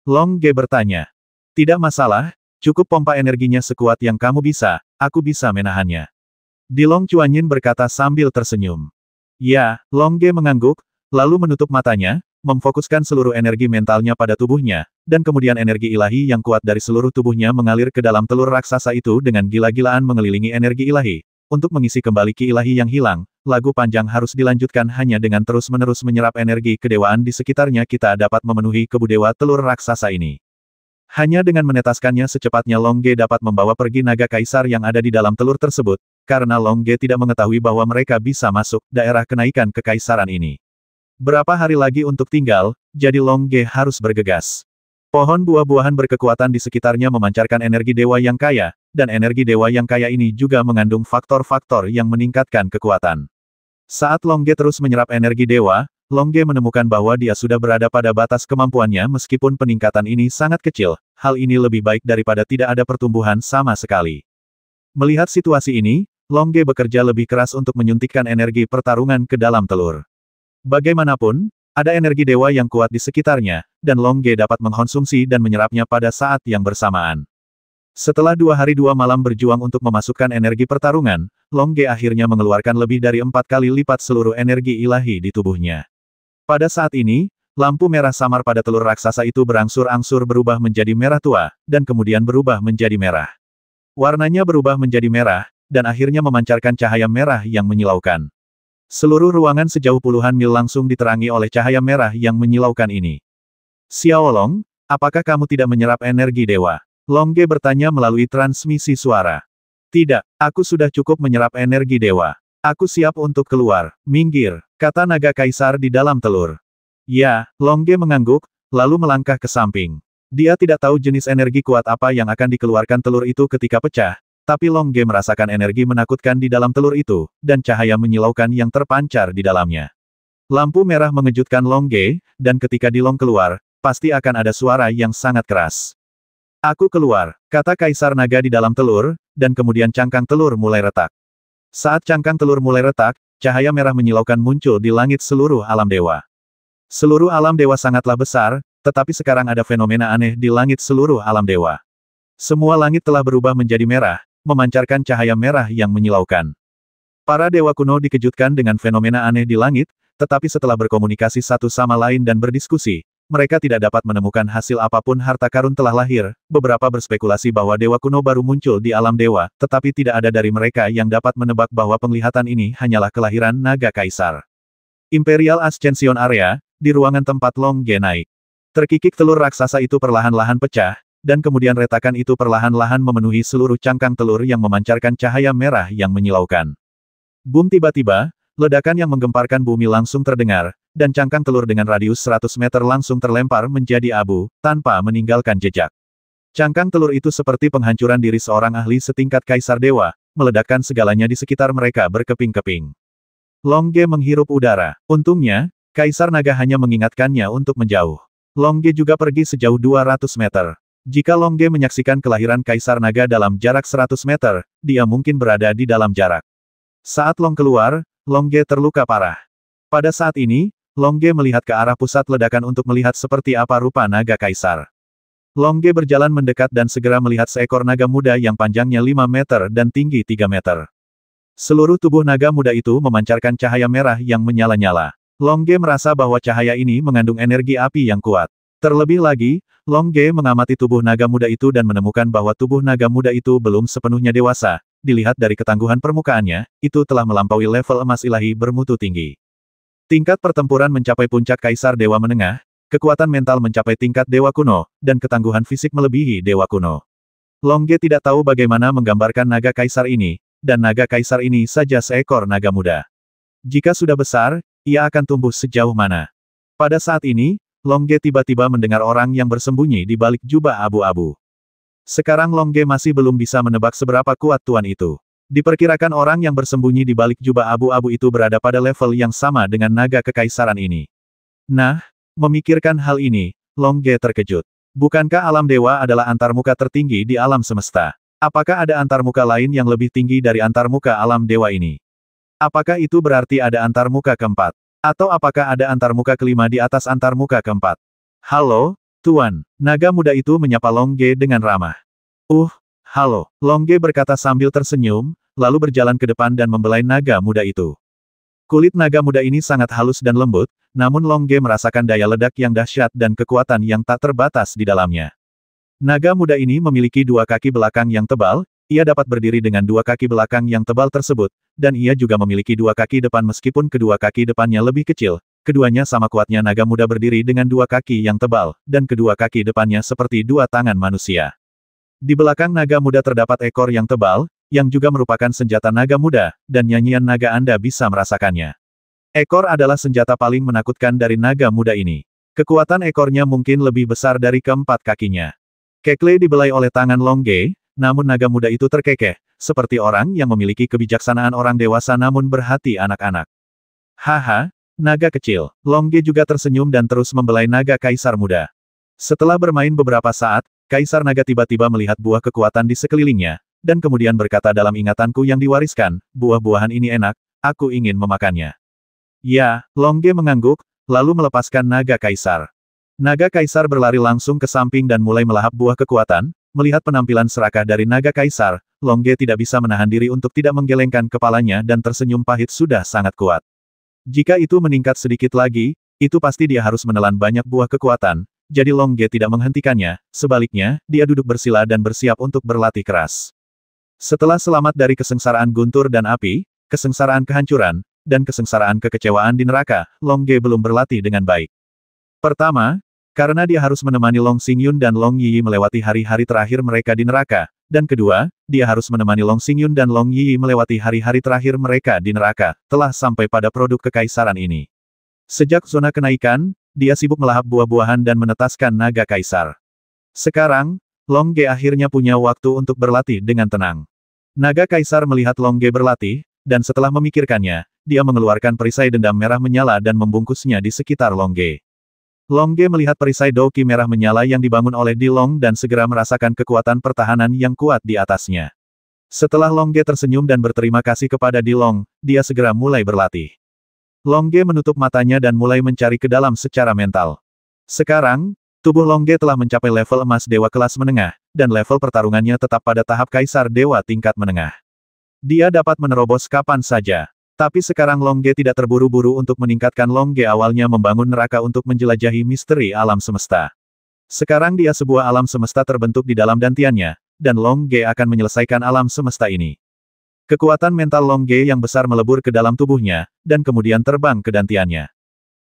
Longge bertanya. Tidak masalah, cukup pompa energinya sekuat yang kamu bisa, aku bisa menahannya. Dilong Chuanyin berkata sambil tersenyum. Ya, Longge mengangguk, lalu menutup matanya, memfokuskan seluruh energi mentalnya pada tubuhnya, dan kemudian energi ilahi yang kuat dari seluruh tubuhnya mengalir ke dalam telur raksasa itu dengan gila-gilaan mengelilingi energi ilahi. Untuk mengisi kembali ki ilahi yang hilang, lagu panjang harus dilanjutkan hanya dengan terus-menerus menyerap energi kedewaan di sekitarnya kita dapat memenuhi kebudewa telur raksasa ini. Hanya dengan menetaskannya secepatnya Longge dapat membawa pergi naga kaisar yang ada di dalam telur tersebut, karena Longge tidak mengetahui bahwa mereka bisa masuk daerah kenaikan kekaisaran ini. Berapa hari lagi untuk tinggal, jadi Longge harus bergegas. Pohon buah-buahan berkekuatan di sekitarnya memancarkan energi dewa yang kaya, dan energi dewa yang kaya ini juga mengandung faktor-faktor yang meningkatkan kekuatan. Saat Longge terus menyerap energi dewa, Longge menemukan bahwa dia sudah berada pada batas kemampuannya meskipun peningkatan ini sangat kecil, hal ini lebih baik daripada tidak ada pertumbuhan sama sekali. Melihat situasi ini, Longge bekerja lebih keras untuk menyuntikkan energi pertarungan ke dalam telur. Bagaimanapun, ada energi dewa yang kuat di sekitarnya, dan Longge dapat mengkonsumsi dan menyerapnya pada saat yang bersamaan. Setelah 2 hari 2 malam berjuang untuk memasukkan energi pertarungan, Longge akhirnya mengeluarkan lebih dari 4 kali lipat seluruh energi ilahi di tubuhnya. Pada saat ini, lampu merah samar pada telur raksasa itu berangsur-angsur berubah menjadi merah tua, dan kemudian berubah menjadi merah. Warnanya berubah menjadi merah, dan akhirnya memancarkan cahaya merah yang menyilaukan. Seluruh ruangan sejauh puluhan mil langsung diterangi oleh cahaya merah yang menyilaukan ini. Xiaolong, apakah kamu tidak menyerap energi dewa? Longge bertanya melalui transmisi suara. Tidak, aku sudah cukup menyerap energi dewa. Aku siap untuk keluar. Minggir, kata naga kaisar di dalam telur. Ya, Longge mengangguk, lalu melangkah ke samping. Dia tidak tahu jenis energi kuat apa yang akan dikeluarkan telur itu ketika pecah, tapi Longge merasakan energi menakutkan di dalam telur itu, dan cahaya menyilaukan yang terpancar di dalamnya. Lampu merah mengejutkan Longge, dan ketika Dilong keluar, pasti akan ada suara yang sangat keras. Aku keluar, kata Kaisar Naga di dalam telur, dan kemudian cangkang telur mulai retak. Saat cangkang telur mulai retak, cahaya merah menyilaukan muncul di langit seluruh alam dewa. Seluruh alam dewa sangatlah besar, tetapi sekarang ada fenomena aneh di langit seluruh alam dewa. Semua langit telah berubah menjadi merah, memancarkan cahaya merah yang menyilaukan. Para dewa kuno dikejutkan dengan fenomena aneh di langit, tetapi setelah berkomunikasi satu sama lain dan berdiskusi, mereka tidak dapat menemukan hasil apapun. Harta karun telah lahir, beberapa berspekulasi bahwa dewa kuno baru muncul di alam dewa, tetapi tidak ada dari mereka yang dapat menebak bahwa penglihatan ini hanyalah kelahiran naga kaisar. Imperial Ascension Area, di ruangan tempat Longge naik. Terkikik telur raksasa itu perlahan-lahan pecah, dan kemudian retakan itu perlahan-lahan memenuhi seluruh cangkang telur yang memancarkan cahaya merah yang menyilaukan. Boom, tiba-tiba, ledakan yang menggemparkan bumi langsung terdengar, dan cangkang telur dengan radius 100 meter langsung terlempar menjadi abu, tanpa meninggalkan jejak. Cangkang telur itu seperti penghancuran diri seorang ahli setingkat Kaisar Dewa, meledakkan segalanya di sekitar mereka berkeping-keping. Longge menghirup udara. Untungnya, Kaisar Naga hanya mengingatkannya untuk menjauh. Longge juga pergi sejauh 200 meter. Jika Longge menyaksikan kelahiran Kaisar Naga dalam jarak 100 meter, dia mungkin berada di dalam jarak. Saat Long keluar, Longge terluka parah. Pada saat ini, Longge melihat ke arah pusat ledakan untuk melihat seperti apa rupa naga kaisar. Longge berjalan mendekat dan segera melihat seekor naga muda yang panjangnya 5 meter dan tinggi 3 meter. Seluruh tubuh naga muda itu memancarkan cahaya merah yang menyala-nyala. Longge merasa bahwa cahaya ini mengandung energi api yang kuat. Terlebih lagi, Longge mengamati tubuh naga muda itu dan menemukan bahwa tubuh naga muda itu belum sepenuhnya dewasa, dilihat dari ketangguhan permukaannya, itu telah melampaui level emas ilahi bermutu tinggi. Tingkat pertempuran mencapai puncak Kaisar Dewa Menengah, kekuatan mental mencapai tingkat Dewa Kuno, dan ketangguhan fisik melebihi Dewa Kuno. Longge tidak tahu bagaimana menggambarkan naga Kaisar ini, dan naga Kaisar ini saja seekor naga muda. Jika sudah besar, ia akan tumbuh sejauh mana? Pada saat ini, Longge tiba-tiba mendengar orang yang bersembunyi di balik jubah abu-abu. Sekarang Longge masih belum bisa menebak seberapa kuat tuan itu. Diperkirakan orang yang bersembunyi di balik jubah abu-abu itu berada pada level yang sama dengan naga kekaisaran ini. Nah, memikirkan hal ini, Longge terkejut. Bukankah alam dewa adalah antarmuka tertinggi di alam semesta? Apakah ada antarmuka lain yang lebih tinggi dari antarmuka alam dewa ini? Apakah itu berarti ada antarmuka keempat? Atau apakah ada antarmuka kelima di atas antarmuka keempat? Halo, Tuan. Naga muda itu menyapa Longge dengan ramah. Halo. Longge berkata sambil tersenyum, lalu berjalan ke depan dan membelai naga muda itu. Kulit naga muda ini sangat halus dan lembut, namun Longge merasakan daya ledak yang dahsyat dan kekuatan yang tak terbatas di dalamnya. Naga muda ini memiliki dua kaki belakang yang tebal, ia dapat berdiri dengan dua kaki belakang yang tebal tersebut, dan ia juga memiliki dua kaki depan meskipun kedua kaki depannya lebih kecil. Keduanya sama kuatnya naga muda berdiri dengan dua kaki yang tebal, dan kedua kaki depannya seperti dua tangan manusia. Di belakang naga muda terdapat ekor yang tebal, yang juga merupakan senjata naga muda, dan nyanyian naga Anda bisa merasakannya. Ekor adalah senjata paling menakutkan dari naga muda ini. Kekuatan ekornya mungkin lebih besar dari keempat kakinya. Kekle dibelai oleh tangan Longge, namun naga muda itu terkekeh, seperti orang yang memiliki kebijaksanaan orang dewasa namun berhati anak-anak. Haha, naga kecil. Longge juga tersenyum dan terus membelai naga kaisar muda. Setelah bermain beberapa saat, Kaisar Naga tiba-tiba melihat buah kekuatan di sekelilingnya, dan kemudian berkata dalam ingatanku yang diwariskan, buah-buahan ini enak, aku ingin memakannya. Ya, Longge mengangguk, lalu melepaskan naga kaisar. Naga kaisar berlari langsung ke samping dan mulai melahap buah kekuatan. Melihat penampilan serakah dari naga kaisar, Longge tidak bisa menahan diri untuk tidak menggelengkan kepalanya dan tersenyum pahit sudah sangat kuat. Jika itu meningkat sedikit lagi, itu pasti dia harus menelan banyak buah kekuatan, jadi Longge tidak menghentikannya, sebaliknya, dia duduk bersila dan bersiap untuk berlatih keras. Setelah selamat dari kesengsaraan guntur dan api, kesengsaraan kehancuran, dan kesengsaraan kekecewaan di neraka, Longge belum berlatih dengan baik. Pertama, karena dia harus menemani Long Xingyun dan Long Yiyi melewati hari-hari terakhir mereka di neraka, dan kedua, dia harus menemani Long Xingyun dan Long Yiyi melewati hari-hari terakhir mereka di neraka, telah sampai pada produk kekaisaran ini. Sejak zona kenaikan, dia sibuk melahap buah-buahan dan menetaskan naga kaisar. Sekarang, Longge akhirnya punya waktu untuk berlatih dengan tenang. Naga kaisar melihat Longge berlatih, dan setelah memikirkannya, dia mengeluarkan perisai dendam merah menyala dan membungkusnya di sekitar Longge. Longge melihat perisai Douki merah menyala yang dibangun oleh Dilong dan segera merasakan kekuatan pertahanan yang kuat di atasnya. Setelah Longge tersenyum dan berterima kasih kepada Dilong, dia segera mulai berlatih. Longge menutup matanya dan mulai mencari ke dalam secara mental. Sekarang, tubuh Longge telah mencapai level emas dewa kelas menengah, dan level pertarungannya tetap pada tahap kaisar dewa tingkat menengah. Dia dapat menerobos kapan saja. Tapi sekarang Longge tidak terburu-buru untuk meningkatkan. Longge awalnya membangun neraka untuk menjelajahi misteri alam semesta. Sekarang dia sebuah alam semesta terbentuk di dalam dantiannya, dan Longge akan menyelesaikan alam semesta ini. Kekuatan mental Longge yang besar melebur ke dalam tubuhnya, dan kemudian terbang ke dantiannya.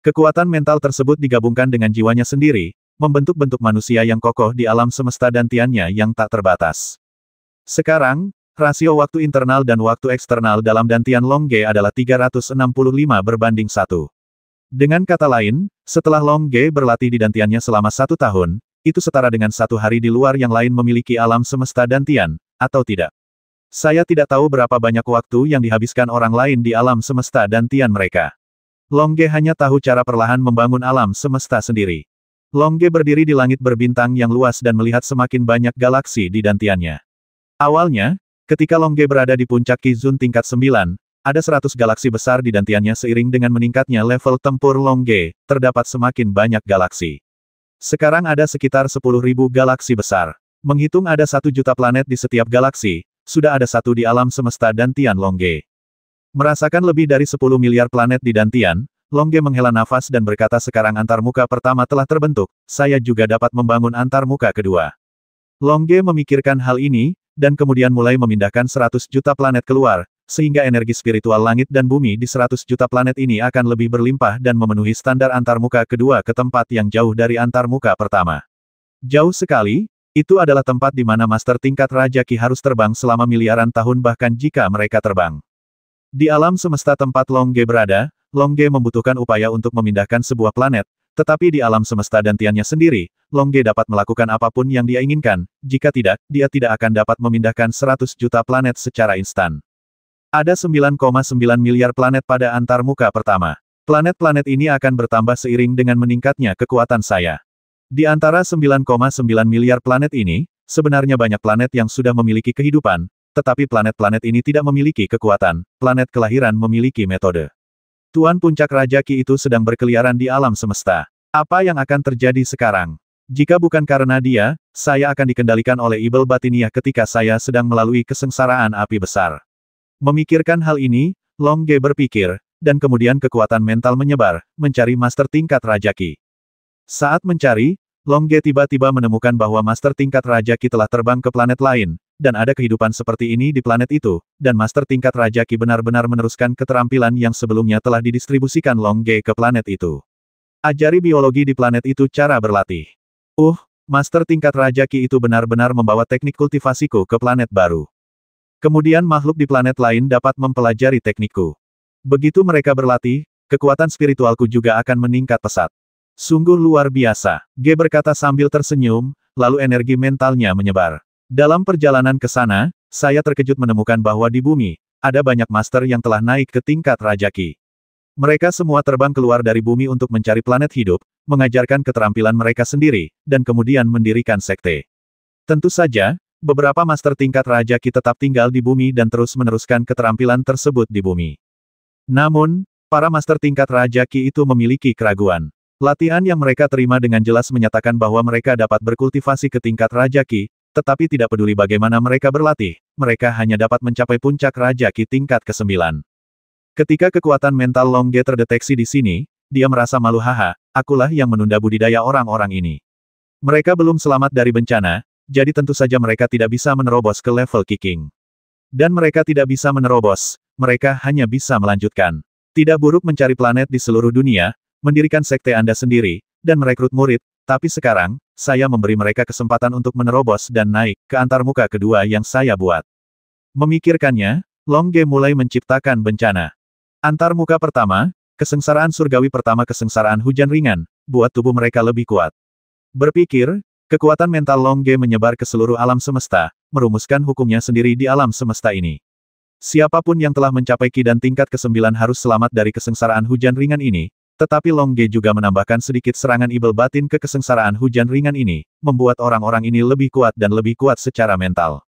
Kekuatan mental tersebut digabungkan dengan jiwanya sendiri, membentuk bentuk manusia yang kokoh di alam semesta dantiannya yang tak terbatas. Sekarang, rasio waktu internal dan waktu eksternal dalam dantian Longge adalah 365 berbanding 1. Dengan kata lain, setelah Longge berlatih di dantiannya selama 1 tahun, itu setara dengan 1 hari di luar yang lain memiliki alam semesta dantian, atau tidak. Saya tidak tahu berapa banyak waktu yang dihabiskan orang lain di alam semesta dantian mereka. Longge hanya tahu cara perlahan membangun alam semesta sendiri. Longge berdiri di langit berbintang yang luas dan melihat semakin banyak galaksi di dantiannya. Awalnya, ketika Longge berada di puncak Qizun tingkat 9, ada 100 galaksi besar di dantiannya. Seiring dengan meningkatnya level tempur Longge, terdapat semakin banyak galaksi. Sekarang ada sekitar 10.000 galaksi besar. Menghitung ada 1 juta planet di setiap galaksi, sudah ada 1 di alam semesta dantian Longge. Merasakan lebih dari 10 miliar planet di dantian, Longge menghela nafas dan berkata sekarang antarmuka pertama telah terbentuk, saya juga dapat membangun antarmuka kedua. Longge memikirkan hal ini, dan kemudian mulai memindahkan 100 juta planet keluar, sehingga energi spiritual langit dan bumi di 100 juta planet ini akan lebih berlimpah dan memenuhi standar antarmuka kedua ke tempat yang jauh dari antarmuka pertama. Jauh sekali, itu adalah tempat di mana master tingkat Raja Ki harus terbang selama miliaran tahun bahkan jika mereka terbang. Di alam semesta tempat Long Ge berada, Long Ge membutuhkan upaya untuk memindahkan sebuah planet, tetapi di alam semesta dantiannya sendiri, Long Ge dapat melakukan apapun yang dia inginkan, jika tidak, dia tidak akan dapat memindahkan 100 juta planet secara instan. Ada 9,9 miliar planet pada antarmuka pertama. Planet-planet ini akan bertambah seiring dengan meningkatnya kekuatan saya. Di antara 9,9 miliar planet ini, sebenarnya banyak planet yang sudah memiliki kehidupan, tetapi planet-planet ini tidak memiliki kekuatan, planet kelahiran memiliki metode. Tuan Puncak Raja Ki itu sedang berkeliaran di alam semesta. Apa yang akan terjadi sekarang? Jika bukan karena dia, saya akan dikendalikan oleh Ibel Batiniah ketika saya sedang melalui kesengsaraan api besar. Memikirkan hal ini, Long Ge berpikir, dan kemudian kekuatan mental menyebar, mencari master tingkat Raja Ki. Saat mencari, Long Ge tiba-tiba menemukan bahwa master tingkat Raja Ki telah terbang ke planet lain, dan ada kehidupan seperti ini di planet itu, dan master tingkat Raja Ki benar-benar meneruskan keterampilan yang sebelumnya telah didistribusikan Long Ge ke planet itu. Ajari biologi di planet itu cara berlatih. Master tingkat Raja Ki itu benar-benar membawa teknik kultivasiku ke planet baru. Kemudian makhluk di planet lain dapat mempelajari teknikku. Begitu mereka berlatih, kekuatan spiritualku juga akan meningkat pesat. Sungguh luar biasa, Ge berkata sambil tersenyum, lalu energi mentalnya menyebar. Dalam perjalanan ke sana, saya terkejut menemukan bahwa di bumi, ada banyak master yang telah naik ke tingkat Raja Ki. Mereka semua terbang keluar dari bumi untuk mencari planet hidup, mengajarkan keterampilan mereka sendiri, dan kemudian mendirikan sekte. Tentu saja, beberapa master tingkat Raja Ki tetap tinggal di bumi dan terus meneruskan keterampilan tersebut di bumi. Namun, para master tingkat Raja Ki itu memiliki keraguan. Latihan yang mereka terima dengan jelas menyatakan bahwa mereka dapat berkultivasi ke tingkat Raja Ki, tetapi tidak peduli bagaimana mereka berlatih, mereka hanya dapat mencapai puncak Raja Ki tingkat ke-9. Ketika kekuatan mental Long Ge terdeteksi di sini, dia merasa malu, akulah yang menunda budidaya orang-orang ini. Mereka belum selamat dari bencana, jadi tentu saja mereka tidak bisa menerobos ke level kicking. Dan mereka tidak bisa menerobos, mereka hanya bisa melanjutkan. Tidak buruk mencari planet di seluruh dunia, mendirikan sekte Anda sendiri, dan merekrut murid, tapi sekarang, saya memberi mereka kesempatan untuk menerobos dan naik ke antarmuka kedua yang saya buat. Memikirkannya, Long Ge mulai menciptakan bencana. Antarmuka pertama, kesengsaraan surgawi pertama, kesengsaraan hujan ringan, buat tubuh mereka lebih kuat. Berpikir, kekuatan mental Long Ge menyebar ke seluruh alam semesta, merumuskan hukumnya sendiri di alam semesta ini. Siapapun yang telah mencapai Ki dan tingkat ke-9 harus selamat dari kesengsaraan hujan ringan ini, tetapi Long Ge juga menambahkan sedikit serangan ibel batin ke kesengsaraan hujan ringan ini, membuat orang-orang ini lebih kuat dan lebih kuat secara mental.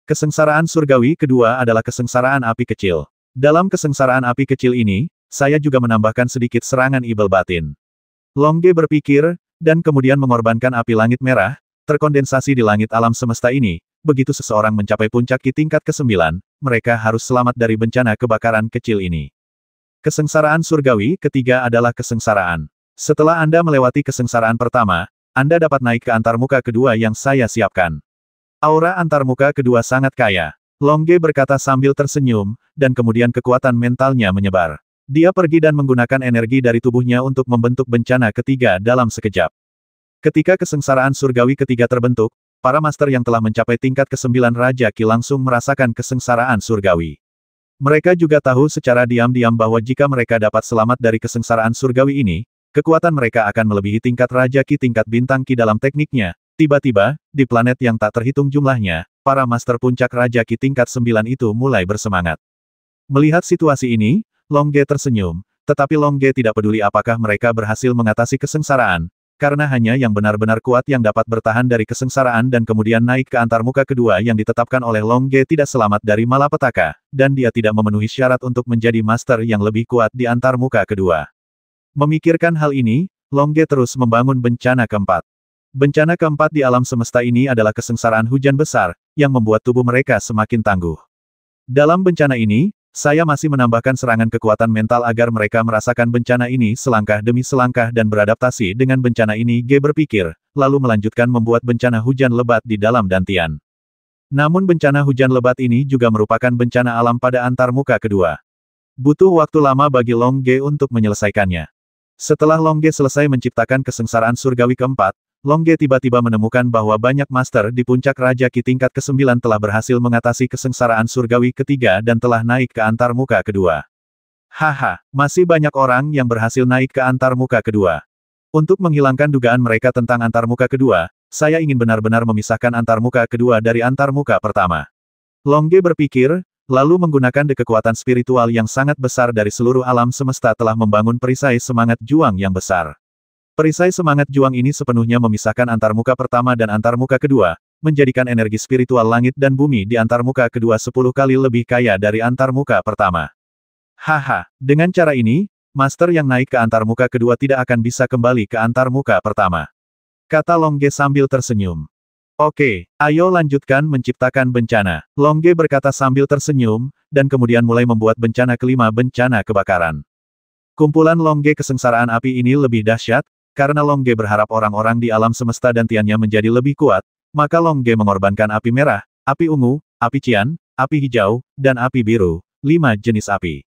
Kesengsaraan surgawi kedua adalah kesengsaraan api kecil. Dalam kesengsaraan api kecil ini, saya juga menambahkan sedikit serangan ibel batin. Long Ge berpikir, dan kemudian mengorbankan api langit merah, terkondensasi di langit alam semesta ini. Begitu seseorang mencapai puncak Ki tingkat ke-9, mereka harus selamat dari bencana kebakaran kecil ini. Kesengsaraan surgawi ketiga adalah kesengsaraan. Setelah Anda melewati kesengsaraan pertama, Anda dapat naik ke antarmuka kedua yang saya siapkan. Aura antarmuka kedua sangat kaya. Long Ge berkata sambil tersenyum, dan kemudian kekuatan mentalnya menyebar. Dia pergi dan menggunakan energi dari tubuhnya untuk membentuk bencana ketiga dalam sekejap. Ketika kesengsaraan surgawi ketiga terbentuk, para master yang telah mencapai tingkat ke-9 Raja Ki langsung merasakan kesengsaraan surgawi. Mereka juga tahu secara diam-diam bahwa jika mereka dapat selamat dari kesengsaraan surgawi ini, kekuatan mereka akan melebihi tingkat Raja Ki tingkat bintang Ki dalam tekniknya. Tiba-tiba, di planet yang tak terhitung jumlahnya, para master puncak Raja Ki tingkat 9 itu mulai bersemangat. Melihat situasi ini, Long Ge tersenyum, tetapi Long Ge tidak peduli apakah mereka berhasil mengatasi kesengsaraan, karena hanya yang benar-benar kuat yang dapat bertahan dari kesengsaraan dan kemudian naik ke antarmuka kedua yang ditetapkan oleh Long Ge tidak selamat dari malapetaka, dan dia tidak memenuhi syarat untuk menjadi master yang lebih kuat di antarmuka kedua. Memikirkan hal ini, Long Ge terus membangun bencana keempat. Bencana keempat di alam semesta ini adalah kesengsaraan hujan besar, yang membuat tubuh mereka semakin tangguh. Dalam bencana ini, saya masih menambahkan serangan kekuatan mental agar mereka merasakan bencana ini selangkah demi selangkah dan beradaptasi dengan bencana ini. Ge berpikir, lalu melanjutkan membuat bencana hujan lebat di dalam dantian. Namun bencana hujan lebat ini juga merupakan bencana alam pada antarmuka kedua. Butuh waktu lama bagi Long Ge untuk menyelesaikannya. Setelah Long Ge selesai menciptakan kesengsaraan surgawi keempat, Long Ge tiba-tiba menemukan bahwa banyak master di puncak Raja Ki tingkat ke-9 telah berhasil mengatasi kesengsaraan surgawi ketiga dan telah naik ke antarmuka kedua. Haha, masih banyak orang yang berhasil naik ke antarmuka kedua. Untuk menghilangkan dugaan mereka tentang antarmuka kedua, saya ingin benar-benar memisahkan antarmuka kedua dari antarmuka pertama. Long Ge berpikir, lalu menggunakan kekuatan spiritual yang sangat besar dari seluruh alam semesta telah membangun perisai semangat juang yang besar. Perisai semangat juang ini sepenuhnya memisahkan antarmuka pertama dan antarmuka kedua, menjadikan energi spiritual langit dan bumi di antarmuka kedua 10 kali lebih kaya dari antarmuka pertama. Haha, dengan cara ini, master yang naik ke antarmuka kedua tidak akan bisa kembali ke antarmuka pertama. Kata Long Ge sambil tersenyum. Oke, ayo lanjutkan menciptakan bencana. Long Ge berkata sambil tersenyum, dan kemudian mulai membuat bencana kelima, bencana kebakaran. Kumpulan Long Ge kesengsaraan api ini lebih dahsyat, karena Long Ge berharap orang-orang di alam semesta dan tiannya menjadi lebih kuat, maka Long Ge mengorbankan api merah, api ungu, api cian, api hijau, dan api biru, 5 jenis api.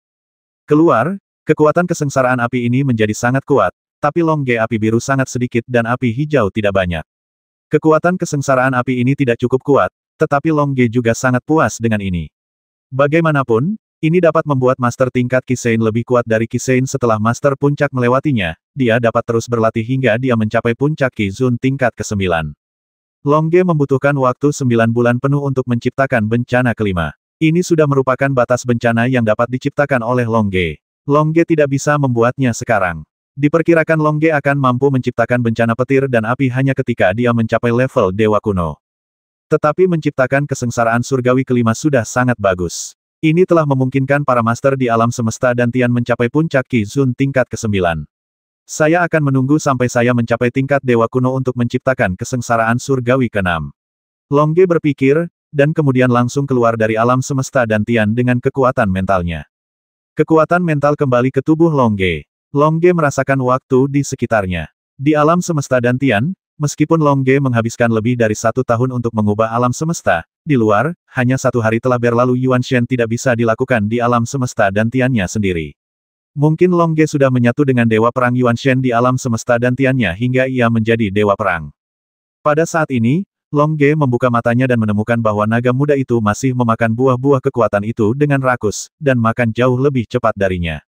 Keluar, kekuatan kesengsaraan api ini menjadi sangat kuat, tapi Long Ge api biru sangat sedikit dan api hijau tidak banyak. Kekuatan kesengsaraan api ini tidak cukup kuat, tetapi Long Ge juga sangat puas dengan ini. Bagaimanapun, ini dapat membuat master tingkat Kisein lebih kuat dari Kisein setelah master puncak melewatinya, dia dapat terus berlatih hingga dia mencapai puncak Ki-Zun tingkat ke-9. Long Ge membutuhkan waktu 9 bulan penuh untuk menciptakan bencana kelima. Ini sudah merupakan batas bencana yang dapat diciptakan oleh Long Ge. Long Ge tidak bisa membuatnya sekarang. Diperkirakan Long Ge akan mampu menciptakan bencana petir dan api hanya ketika dia mencapai level Dewa Kuno. Tetapi menciptakan kesengsaraan surgawi kelima sudah sangat bagus. Ini telah memungkinkan para master di alam semesta dan Tian mencapai puncak Ki-Zun tingkat ke-9. Saya akan menunggu sampai saya mencapai tingkat Dewa Kuno untuk menciptakan kesengsaraan surgawi ke-6. Long Ge berpikir, dan kemudian langsung keluar dari alam semesta dan Tian dengan kekuatan mentalnya. Kekuatan mental kembali ke tubuh Long Ge. Long Ge merasakan waktu di sekitarnya. Di alam semesta dan Tian, meskipun Long Ge menghabiskan lebih dari 1 tahun untuk mengubah alam semesta, di luar, hanya 1 hari telah berlalu. Yuan Shen tidak bisa dilakukan di alam semesta dan Tiannya sendiri. Mungkin Long Ge sudah menyatu dengan Dewa Perang Yuan Shen di alam semesta dan Tiannya hingga ia menjadi Dewa Perang. Pada saat ini, Long Ge membuka matanya dan menemukan bahwa naga muda itu masih memakan buah-buah kekuatan itu dengan rakus, dan makan jauh lebih cepat darinya.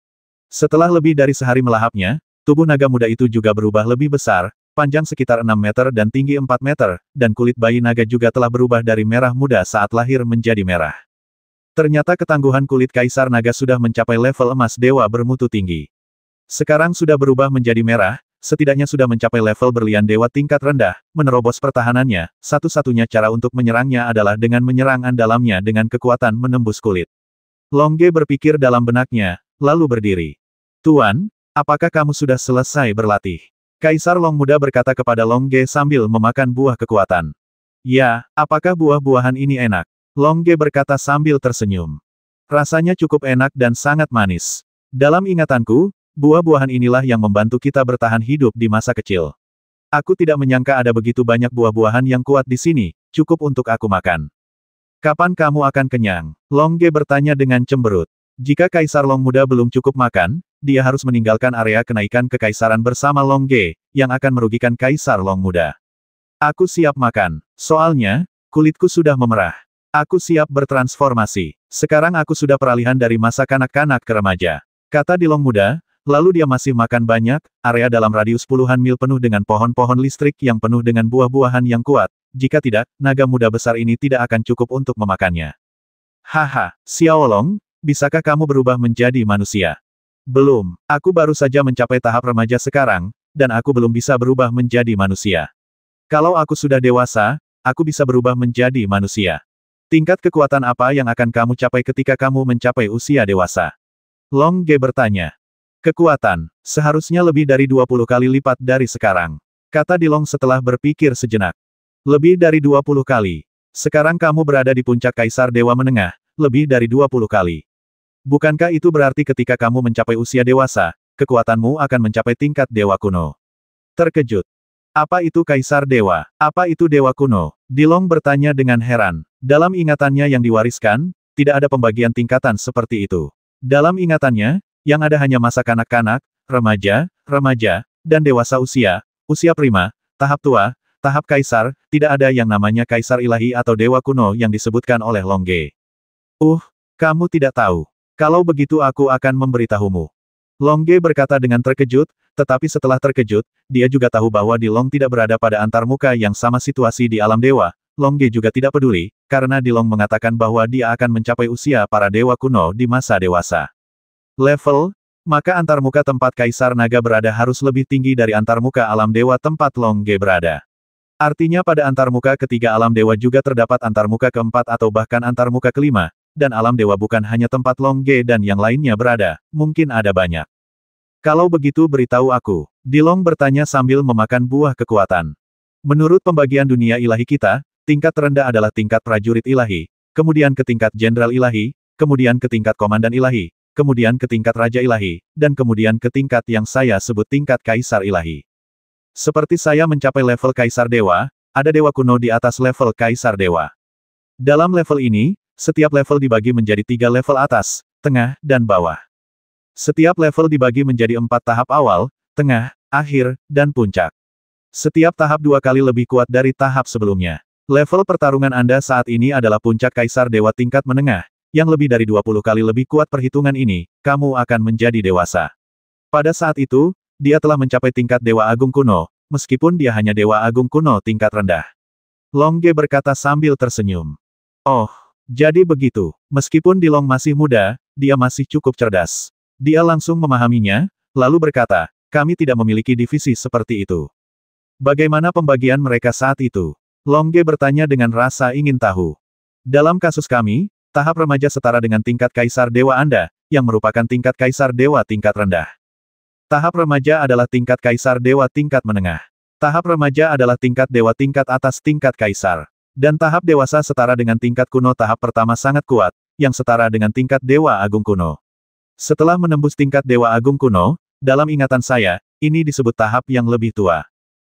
Setelah lebih dari sehari melahapnya, tubuh naga muda itu juga berubah lebih besar, panjang sekitar 6 meter dan tinggi 4 meter, dan kulit bayi naga juga telah berubah dari merah muda saat lahir menjadi merah. Ternyata ketangguhan kulit Kaisar Naga sudah mencapai level emas dewa bermutu tinggi. Sekarang sudah berubah menjadi merah, setidaknya sudah mencapai level berlian dewa tingkat rendah, menerobos pertahanannya, satu-satunya cara untuk menyerangnya adalah dengan menyerang andalamnya dengan kekuatan menembus kulit. Long Ge berpikir dalam benaknya, lalu berdiri. Tuan, apakah kamu sudah selesai berlatih? Kaisar Long Muda berkata kepada Long Ge sambil memakan buah kekuatan. Ya, apakah buah-buahan ini enak? Long Ge berkata sambil tersenyum. Rasanya cukup enak dan sangat manis. Dalam ingatanku, buah-buahan inilah yang membantu kita bertahan hidup di masa kecil. Aku tidak menyangka ada begitu banyak buah-buahan yang kuat di sini, cukup untuk aku makan. Kapan kamu akan kenyang? Long Ge bertanya dengan cemberut. Jika Kaisar Long Muda belum cukup makan, dia harus meninggalkan area kenaikan kekaisaran bersama Long Ge, yang akan merugikan Kaisar Long Muda. Aku siap makan. Soalnya, kulitku sudah memerah. Aku siap bertransformasi. Sekarang aku sudah peralihan dari masa kanak-kanak ke remaja. Kata di Long Muda, lalu dia masih makan banyak, area dalam radius puluhan mil penuh dengan pohon-pohon listrik yang penuh dengan buah-buahan yang kuat. Jika tidak, naga muda besar ini tidak akan cukup untuk memakannya. Haha, Xiao Long, bisakah kamu berubah menjadi manusia? Belum, aku baru saja mencapai tahap remaja sekarang, dan aku belum bisa berubah menjadi manusia. Kalau aku sudah dewasa, aku bisa berubah menjadi manusia. Tingkat kekuatan apa yang akan kamu capai ketika kamu mencapai usia dewasa? Long Ge bertanya. Kekuatan, seharusnya lebih dari 20 kali lipat dari sekarang. Kata Dilong setelah berpikir sejenak. Lebih dari 20 kali. Sekarang kamu berada di puncak Kaisar Dewa Menengah, lebih dari 20 kali. Bukankah itu berarti ketika kamu mencapai usia dewasa, kekuatanmu akan mencapai tingkat Dewa Kuno? Terkejut. Apa itu Kaisar Dewa? Apa itu Dewa Kuno? Dilong bertanya dengan heran. Dalam ingatannya yang diwariskan, tidak ada pembagian tingkatan seperti itu. Dalam ingatannya, yang ada hanya masa kanak-kanak, remaja, dan dewasa usia prima, tahap tua, tahap kaisar, tidak ada yang namanya kaisar ilahi atau dewa kuno yang disebutkan oleh Longge. Kamu tidak tahu. Kalau begitu aku akan memberitahumu. Longge berkata dengan terkejut, tetapi setelah terkejut, dia juga tahu bahwa Dilong tidak berada pada antarmuka yang sama situasi di alam dewa. Longge juga tidak peduli, karena Dilong mengatakan bahwa dia akan mencapai usia para dewa kuno di masa dewasa. Level, maka antarmuka tempat Kaisar Naga berada harus lebih tinggi dari antarmuka alam dewa tempat Longge berada. Artinya pada antarmuka ketiga alam dewa juga terdapat antarmuka keempat atau bahkan antarmuka kelima, dan alam dewa bukan hanya tempat Longge dan yang lainnya berada, mungkin ada banyak. Kalau begitu beritahu aku, Dilong bertanya sambil memakan buah kekuatan. Menurut pembagian dunia ilahi kita, tingkat terendah adalah tingkat prajurit ilahi, kemudian ke tingkat jenderal ilahi, kemudian ke tingkat komandan ilahi, kemudian ke tingkat raja ilahi, dan kemudian ke tingkat yang saya sebut tingkat kaisar ilahi. Seperti saya mencapai level kaisar dewa, ada dewa kuno di atas level kaisar dewa. Dalam level ini, setiap level dibagi menjadi 3 level atas, tengah, dan bawah. Setiap level dibagi menjadi 4 tahap awal, tengah, akhir, dan puncak. Setiap tahap 2 kali lebih kuat dari tahap sebelumnya. Level pertarungan Anda saat ini adalah puncak kaisar dewa tingkat menengah, yang lebih dari 20 kali lebih kuat perhitungan ini, kamu akan menjadi dewasa. Pada saat itu, dia telah mencapai tingkat dewa agung kuno, meskipun dia hanya dewa agung kuno tingkat rendah. Longge berkata sambil tersenyum. Oh, jadi begitu. Meskipun Dilong masih muda, dia masih cukup cerdas. Dia langsung memahaminya, lalu berkata, kami tidak memiliki divisi seperti itu. Bagaimana pembagian mereka saat itu? Longge bertanya dengan rasa ingin tahu. Dalam kasus kami, tahap remaja setara dengan tingkat kaisar dewa Anda, yang merupakan tingkat kaisar dewa tingkat rendah. Tahap remaja adalah tingkat kaisar dewa tingkat menengah. Tahap remaja adalah tingkat dewa tingkat atas tingkat kaisar. Dan tahap dewasa setara dengan tingkat kuno tahap pertama sangat kuat, yang setara dengan tingkat dewa agung kuno. Setelah menembus tingkat dewa agung kuno, dalam ingatan saya, ini disebut tahap yang lebih tua.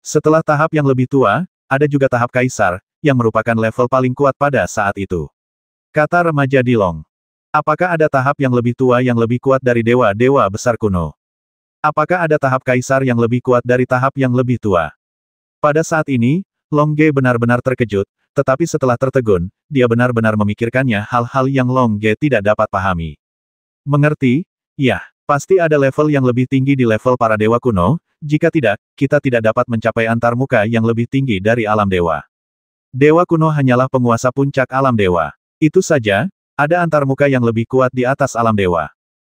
Setelah tahap yang lebih tua, ada juga tahap kaisar, yang merupakan level paling kuat pada saat itu. Kata remaja Dilong. Apakah ada tahap yang lebih tua yang lebih kuat dari dewa-dewa besar kuno? Apakah ada tahap kaisar yang lebih kuat dari tahap yang lebih tua? Pada saat ini, Longge benar-benar terkejut, tetapi setelah tertegun, dia benar-benar memikirkannya hal-hal yang Longge tidak dapat pahami. Mengerti? Ya, pasti ada level yang lebih tinggi di level para dewa kuno, jika tidak, kita tidak dapat mencapai antarmuka yang lebih tinggi dari alam dewa. Dewa kuno hanyalah penguasa puncak alam dewa. Itu saja, ada antarmuka yang lebih kuat di atas alam dewa.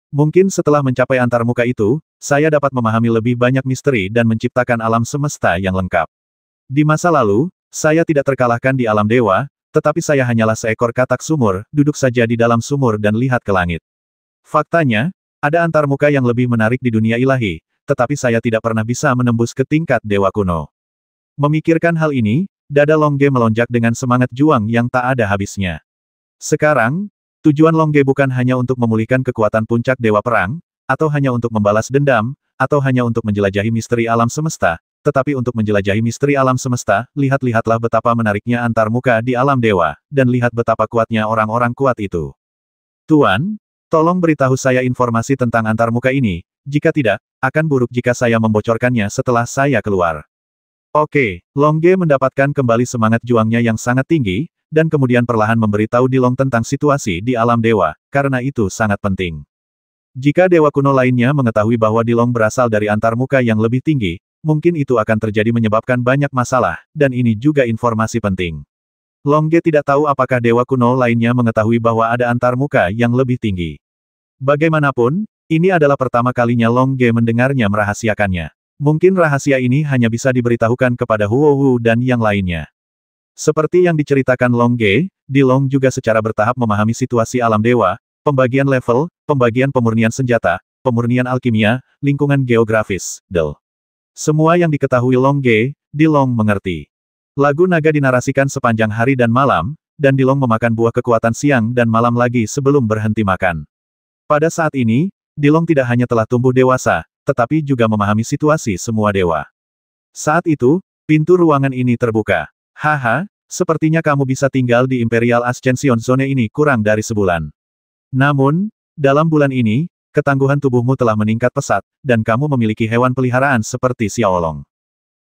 Mungkin setelah mencapai antarmuka itu, saya dapat memahami lebih banyak misteri dan menciptakan alam semesta yang lengkap. Di masa lalu, saya tidak terkalahkan di alam dewa, tetapi saya hanyalah seekor katak sumur, duduk saja di dalam sumur dan lihat ke langit. Faktanya, ada antarmuka yang lebih menarik di dunia ilahi, tetapi saya tidak pernah bisa menembus ke tingkat dewa kuno. Memikirkan hal ini, dada Longge melonjak dengan semangat juang yang tak ada habisnya. Sekarang, tujuan Longge bukan hanya untuk memulihkan kekuatan puncak dewa perang, atau hanya untuk membalas dendam, atau hanya untuk menjelajahi misteri alam semesta, tetapi untuk menjelajahi misteri alam semesta, lihat-lihatlah betapa menariknya antarmuka di alam dewa, dan lihat betapa kuatnya orang-orang kuat itu. Tuan, tolong beritahu saya informasi tentang antarmuka ini, jika tidak, akan buruk jika saya membocorkannya setelah saya keluar. Oke, Longge mendapatkan kembali semangat juangnya yang sangat tinggi, dan kemudian perlahan memberitahu Dilong tentang situasi di alam dewa, karena itu sangat penting. Jika dewa kuno lainnya mengetahui bahwa Dilong berasal dari antarmuka yang lebih tinggi, mungkin itu akan terjadi menyebabkan banyak masalah, dan ini juga informasi penting. Longge tidak tahu apakah dewa kuno lainnya mengetahui bahwa ada antarmuka yang lebih tinggi. Bagaimanapun, ini adalah pertama kalinya Longge mendengarnya merahasiakannya. Mungkin rahasia ini hanya bisa diberitahukan kepada Huo dan yang lainnya. Seperti yang diceritakan Longge, Dilong juga secara bertahap memahami situasi alam dewa, pembagian level, pembagian pemurnian senjata, pemurnian alkimia, lingkungan geografis, semua yang diketahui Longge, Dilong mengerti. Lagu naga dinarasikan sepanjang hari dan malam, dan Dilong memakan buah kekuatan siang dan malam lagi sebelum berhenti makan. Pada saat ini, Dilong tidak hanya telah tumbuh dewasa, tetapi juga memahami situasi semua dewa. Saat itu, pintu ruangan ini terbuka. Haha, sepertinya kamu bisa tinggal di Imperial Ascension Zone ini kurang dari sebulan. Namun, dalam bulan ini, ketangguhan tubuhmu telah meningkat pesat, dan kamu memiliki hewan peliharaan seperti Xiaolong.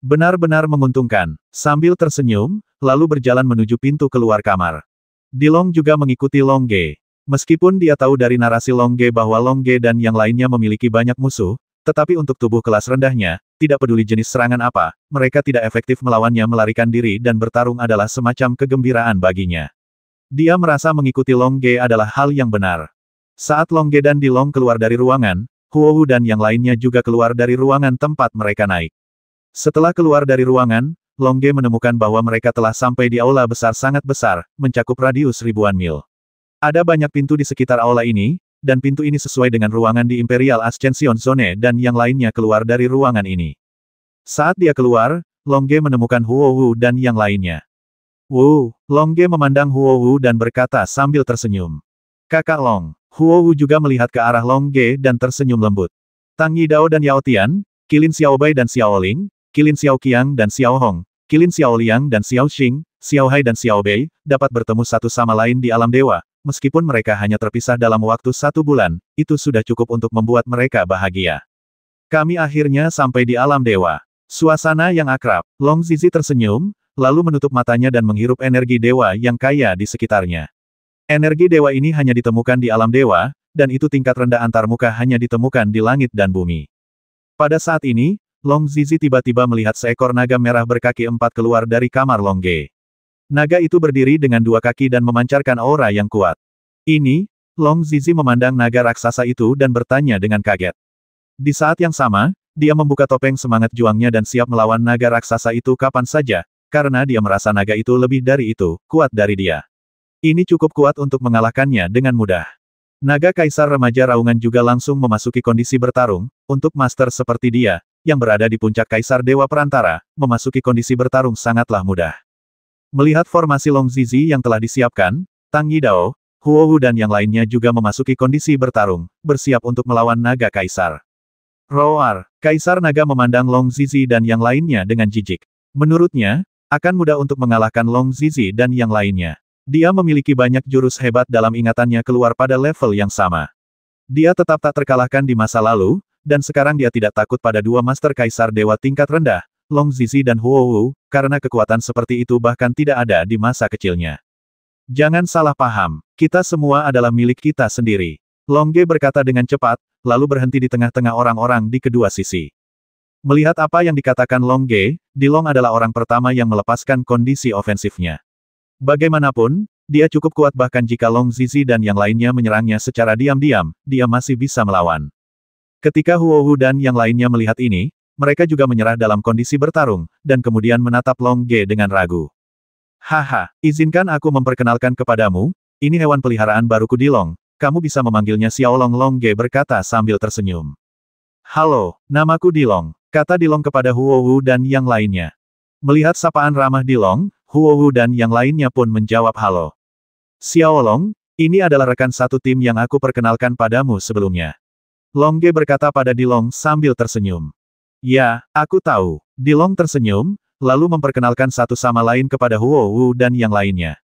Benar-benar menguntungkan. Sambil tersenyum, lalu berjalan menuju pintu keluar kamar. Dilong juga mengikuti Long Ge. Meskipun dia tahu dari narasi Long Ge bahwa Long Ge dan yang lainnya memiliki banyak musuh, tetapi untuk tubuh kelas rendahnya, tidak peduli jenis serangan apa, mereka tidak efektif melawannya. Melarikan diri dan bertarung adalah semacam kegembiraan baginya. Dia merasa mengikuti Long Ge adalah hal yang benar. Saat Long Ge dan Dilong keluar dari ruangan, Huo Wu dan yang lainnya juga keluar dari ruangan tempat mereka naik. Setelah keluar dari ruangan, Long Ge menemukan bahwa mereka telah sampai di aula besar sangat besar, mencakup radius ribuan mil. Ada banyak pintu di sekitar aula ini, dan pintu ini sesuai dengan ruangan di Imperial Ascension Zone dan yang lainnya keluar dari ruangan ini. Saat dia keluar, Long Ge menemukan Huo Wu dan yang lainnya. Wu, Long Ge memandang Huo Wu dan berkata sambil tersenyum. Kakak Long. Huo Wu juga melihat ke arah Long Ge dan tersenyum lembut. Tang Yidao dan Yao Tian, Qilin Xiaobai dan Xiaoling, Qilin Xiao Qiang dan Xiao Hong, Qilin Xiao Liang dan Xiao Xing, Xiao Hai dan Xiao Bei, dapat bertemu satu sama lain di alam dewa, meskipun mereka hanya terpisah dalam waktu 1 bulan, itu sudah cukup untuk membuat mereka bahagia. Kami akhirnya sampai di alam dewa. Suasana yang akrab. Long Zizi tersenyum, lalu menutup matanya dan menghirup energi dewa yang kaya di sekitarnya. Energi dewa ini hanya ditemukan di alam dewa, dan itu tingkat rendah antarmuka hanya ditemukan di langit dan bumi. Pada saat ini, Long Zizi tiba-tiba melihat seekor naga merah berkaki 4 keluar dari kamar Long Ge. Naga itu berdiri dengan 2 kaki dan memancarkan aura yang kuat. Ini, Long Zizi memandang naga raksasa itu dan bertanya dengan kaget. Di saat yang sama, dia membuka topeng semangat juangnya dan siap melawan naga raksasa itu kapan saja, karena dia merasa naga itu lebih dari itu, kuat dari dia. Ini cukup kuat untuk mengalahkannya dengan mudah. Naga Kaisar Remaja Raungan juga langsung memasuki kondisi bertarung, untuk master seperti dia, yang berada di puncak Kaisar Dewa Perantara, memasuki kondisi bertarung sangatlah mudah. Melihat formasi Long Zizi yang telah disiapkan, Tang Yidao, Huo Wu dan yang lainnya juga memasuki kondisi bertarung, bersiap untuk melawan naga Kaisar. Roar! Kaisar Naga memandang Long Zizi dan yang lainnya dengan jijik. Menurutnya, akan mudah untuk mengalahkan Long Zizi dan yang lainnya. Dia memiliki banyak jurus hebat dalam ingatannya keluar pada level yang sama. Dia tetap tak terkalahkan di masa lalu, dan sekarang dia tidak takut pada 2 Master Kaisar Dewa tingkat rendah, Long Zizi dan Huo Wu, karena kekuatan seperti itu bahkan tidak ada di masa kecilnya. Jangan salah paham, kita semua adalah milik kita sendiri. Long Ge berkata dengan cepat, lalu berhenti di tengah-tengah orang-orang di kedua sisi. Melihat apa yang dikatakan Long Ge, Dilong adalah orang pertama yang melepaskan kondisi ofensifnya. Bagaimanapun, dia cukup kuat bahkan jika Long Zizi dan yang lainnya menyerangnya secara diam-diam, dia masih bisa melawan. Ketika Huo Wu dan yang lainnya melihat ini, mereka juga menyerah dalam kondisi bertarung, dan kemudian menatap Long Ge dengan ragu. Haha, izinkan aku memperkenalkan kepadamu, ini hewan peliharaan baruku Dilong, kamu bisa memanggilnya Xiaolong. Long Ge berkata sambil tersenyum. Halo, namaku Dilong, kata Dilong kepada Huo Wu dan yang lainnya. Melihat sapaan ramah Dilong, Huo Wu dan yang lainnya pun menjawab halo. Xiaolong, ini adalah rekan satu tim yang aku perkenalkan padamu sebelumnya. Long Ge berkata pada Dilong sambil tersenyum. Ya, aku tahu. Dilong tersenyum, lalu memperkenalkan satu sama lain kepada Huo Wu dan yang lainnya.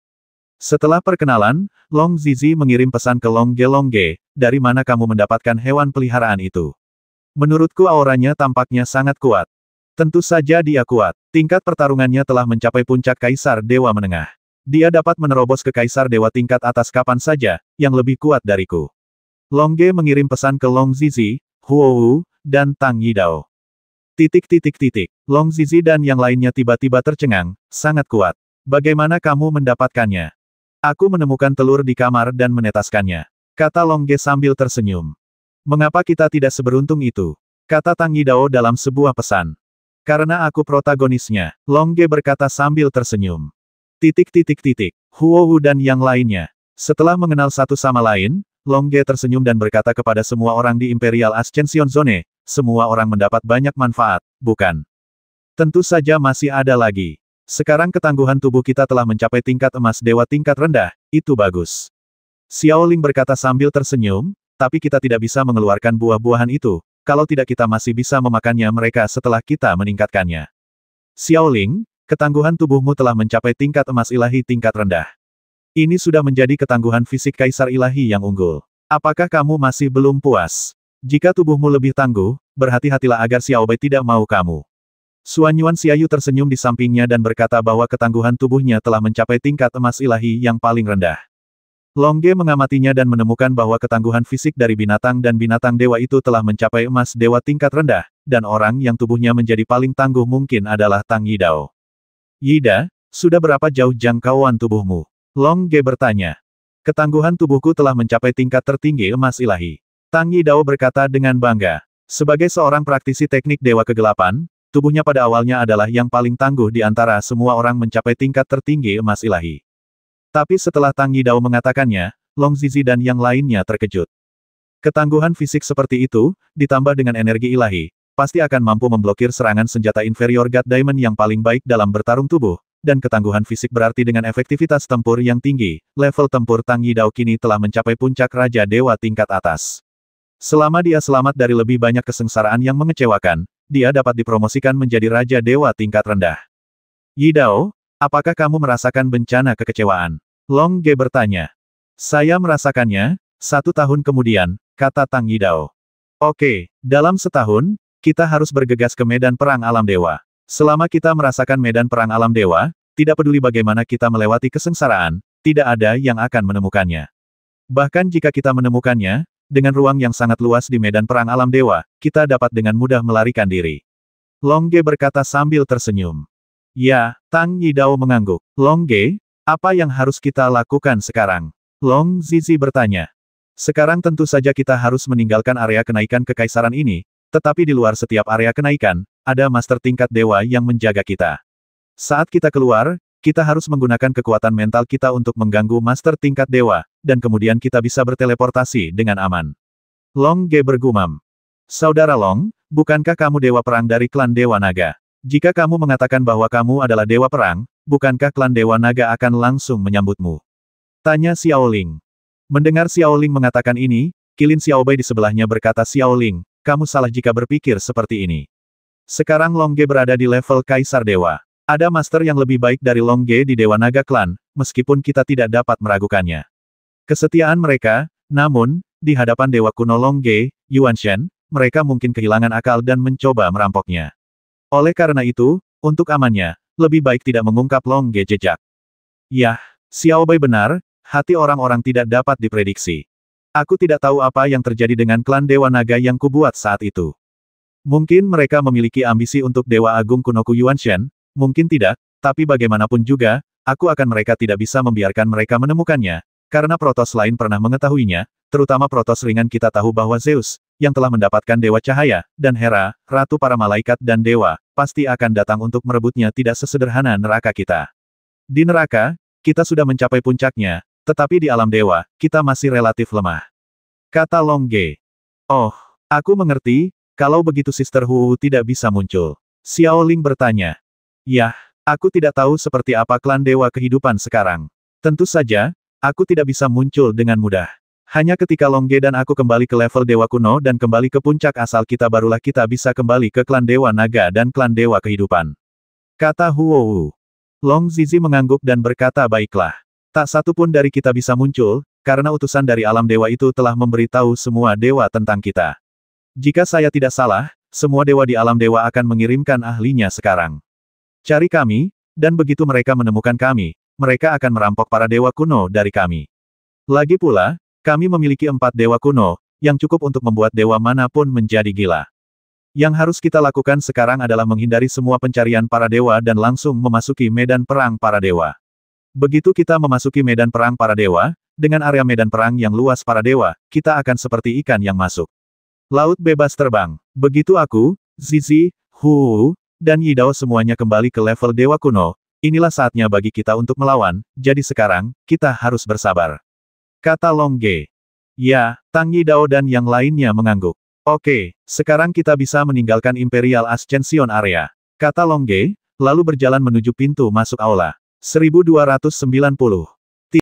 Setelah perkenalan, Long Zizi mengirim pesan ke Long Ge, dari mana kamu mendapatkan hewan peliharaan itu? Menurutku auranya tampaknya sangat kuat. Tentu saja dia kuat. Tingkat pertarungannya telah mencapai puncak Kaisar Dewa Menengah. Dia dapat menerobos ke Kaisar Dewa tingkat atas kapan saja, yang lebih kuat dariku. Long Ge mengirim pesan ke Long Zizi, Huo Wu, dan Tang Yidao. Long Zizi dan yang lainnya tiba-tiba tercengang, sangat kuat. Bagaimana kamu mendapatkannya? Aku menemukan telur di kamar dan menetaskannya. Kata Long Ge sambil tersenyum. Mengapa kita tidak seberuntung itu? Kata Tang Yidao dalam sebuah pesan. Karena aku protagonisnya, Long Ge berkata sambil tersenyum. Huo Wu dan yang lainnya. Setelah mengenal satu sama lain, Long Ge tersenyum dan berkata kepada semua orang di Imperial Ascension Zone, semua orang mendapat banyak manfaat, bukan? Tentu saja masih ada lagi. Sekarang ketangguhan tubuh kita telah mencapai tingkat emas dewa tingkat rendah, itu bagus. Xiaoling berkata sambil tersenyum, tapi kita tidak bisa mengeluarkan buah-buahan itu, kalau tidak kita masih bisa memakannya mereka setelah kita meningkatkannya. Xiaoling, Ketangguhan tubuhmu telah mencapai tingkat emas ilahi tingkat rendah. Ini sudah menjadi ketangguhan fisik kaisar ilahi yang unggul. Apakah kamu masih belum puas? Jika tubuhmu lebih tangguh, berhati-hatilah agar Xiao Bei tidak mau kamu. Xuan Yuan Xiaoyu tersenyum di sampingnya dan berkata bahwa ketangguhan tubuhnya telah mencapai tingkat emas ilahi yang paling rendah. Long Ge mengamatinya dan menemukan bahwa ketangguhan fisik dari binatang dan binatang dewa itu telah mencapai emas dewa tingkat rendah, dan orang yang tubuhnya menjadi paling tangguh mungkin adalah Tang Yidao. Yida, sudah berapa jauh jangkauan tubuhmu? Long Ge bertanya. Ketangguhan tubuhku telah mencapai tingkat tertinggi emas ilahi. Tang Yidao berkata dengan bangga. Sebagai seorang praktisi teknik Dewa Kegelapan, tubuhnya pada awalnya adalah yang paling tangguh di antara semua orang mencapai tingkat tertinggi emas ilahi. Tapi setelah Tang Yidao mengatakannya, Long Zizi dan yang lainnya terkejut. Ketangguhan fisik seperti itu, ditambah dengan energi ilahi, pasti akan mampu memblokir serangan senjata inferior God Diamond yang paling baik dalam bertarung tubuh, dan ketangguhan fisik berarti dengan efektivitas tempur yang tinggi, level tempur Tang Yidao kini telah mencapai puncak Raja Dewa tingkat atas. Selama dia selamat dari lebih banyak kesengsaraan yang mengecewakan, dia dapat dipromosikan menjadi Raja Dewa tingkat rendah. Yidao, apakah kamu merasakan bencana kekecewaan? Long Ge bertanya. Saya merasakannya, 1 tahun kemudian, kata Tang Yidao. Oke, dalam setahun, kita harus bergegas ke medan perang alam dewa. Selama kita merasakan medan perang alam dewa, tidak peduli bagaimana kita melewati kesengsaraan, tidak ada yang akan menemukannya. Bahkan jika kita menemukannya, dengan ruang yang sangat luas di medan perang alam dewa, kita dapat dengan mudah melarikan diri. Long Ge berkata sambil tersenyum. Ya, Tang Yidao mengangguk. Long Ge, apa yang harus kita lakukan sekarang? Long Zizi bertanya. Sekarang tentu saja kita harus meninggalkan area kenaikan kekaisaran ini, tetapi di luar setiap area kenaikan, ada master tingkat dewa yang menjaga kita. Saat kita keluar, kita harus menggunakan kekuatan mental kita untuk mengganggu master tingkat dewa, dan kemudian kita bisa berteleportasi dengan aman. Long Ge bergumam. Saudara Long, bukankah kamu dewa perang dari klan Dewa Naga? Jika kamu mengatakan bahwa kamu adalah dewa perang, bukankah klan Dewa Naga akan langsung menyambutmu? Tanya Xiao Ling. Mendengar Xiao Ling mengatakan ini, Qilin Xiao Bei di sebelahnya berkata Xiao Ling, kamu salah jika berpikir seperti ini. Sekarang Long Ge berada di level Kaisar Dewa. Ada master yang lebih baik dari Long Ge di Dewa Naga Klan, meskipun kita tidak dapat meragukannya. Kesetiaan mereka, namun, di hadapan Dewa Kuno Long Ge, Yuan Shen, mereka mungkin kehilangan akal dan mencoba merampoknya. Oleh karena itu, untuk amannya, lebih baik tidak mengungkap Long Ge jejak. Yah, Xiao Bei benar, hati orang-orang tidak dapat diprediksi. Aku tidak tahu apa yang terjadi dengan klan Dewa Naga yang kubuat saat itu. Mungkin mereka memiliki ambisi untuk Dewa Agung Kunoku Yuan Shen, mungkin tidak, tapi bagaimanapun juga, aku akan mereka tidak bisa membiarkan mereka menemukannya, karena Protoss lain pernah mengetahuinya, terutama Protoss ringan kita tahu bahwa Zeus, yang telah mendapatkan Dewa Cahaya, dan Hera, Ratu para Malaikat dan Dewa, pasti akan datang untuk merebutnya tidak sesederhana neraka kita. Di neraka, kita sudah mencapai puncaknya, tetapi di alam dewa, kita masih relatif lemah. Kata Long Ge. Oh, aku mengerti, kalau begitu Sister Hu tidak bisa muncul. Xiao Ling bertanya. Yah, aku tidak tahu seperti apa klan dewa kehidupan sekarang. Tentu saja, aku tidak bisa muncul dengan mudah. Hanya ketika Long Ge dan aku kembali ke level dewa kuno dan kembali ke puncak asal kita barulah kita bisa kembali ke klan dewa naga dan klan dewa kehidupan. Kata Huowu. Long Zizi mengangguk dan berkata baiklah. Tak satu pun dari kita bisa muncul, karena utusan dari alam dewa itu telah memberitahu semua dewa tentang kita. Jika saya tidak salah, semua dewa di alam dewa akan mengirimkan ahlinya sekarang. Cari kami, dan begitu mereka menemukan kami, mereka akan merampok para dewa kuno dari kami. Lagi pula, kami memiliki 4 dewa kuno, yang cukup untuk membuat dewa manapun menjadi gila. Yang harus kita lakukan sekarang adalah menghindari semua pencarian para dewa dan langsung memasuki medan perang para dewa. Begitu kita memasuki medan perang para dewa, dengan area medan perang yang luas para dewa, kita akan seperti ikan yang masuk laut bebas terbang. Begitu aku, Zizi, Hu, dan Yidao semuanya kembali ke level dewa kuno, inilah saatnya bagi kita untuk melawan, jadi sekarang, kita harus bersabar. Kata Long Ge. Ya, Tang Yidao dan yang lainnya mengangguk. Oke, sekarang kita bisa meninggalkan Imperial Ascension Area. Kata Long Ge, lalu berjalan menuju pintu masuk aula. 1290.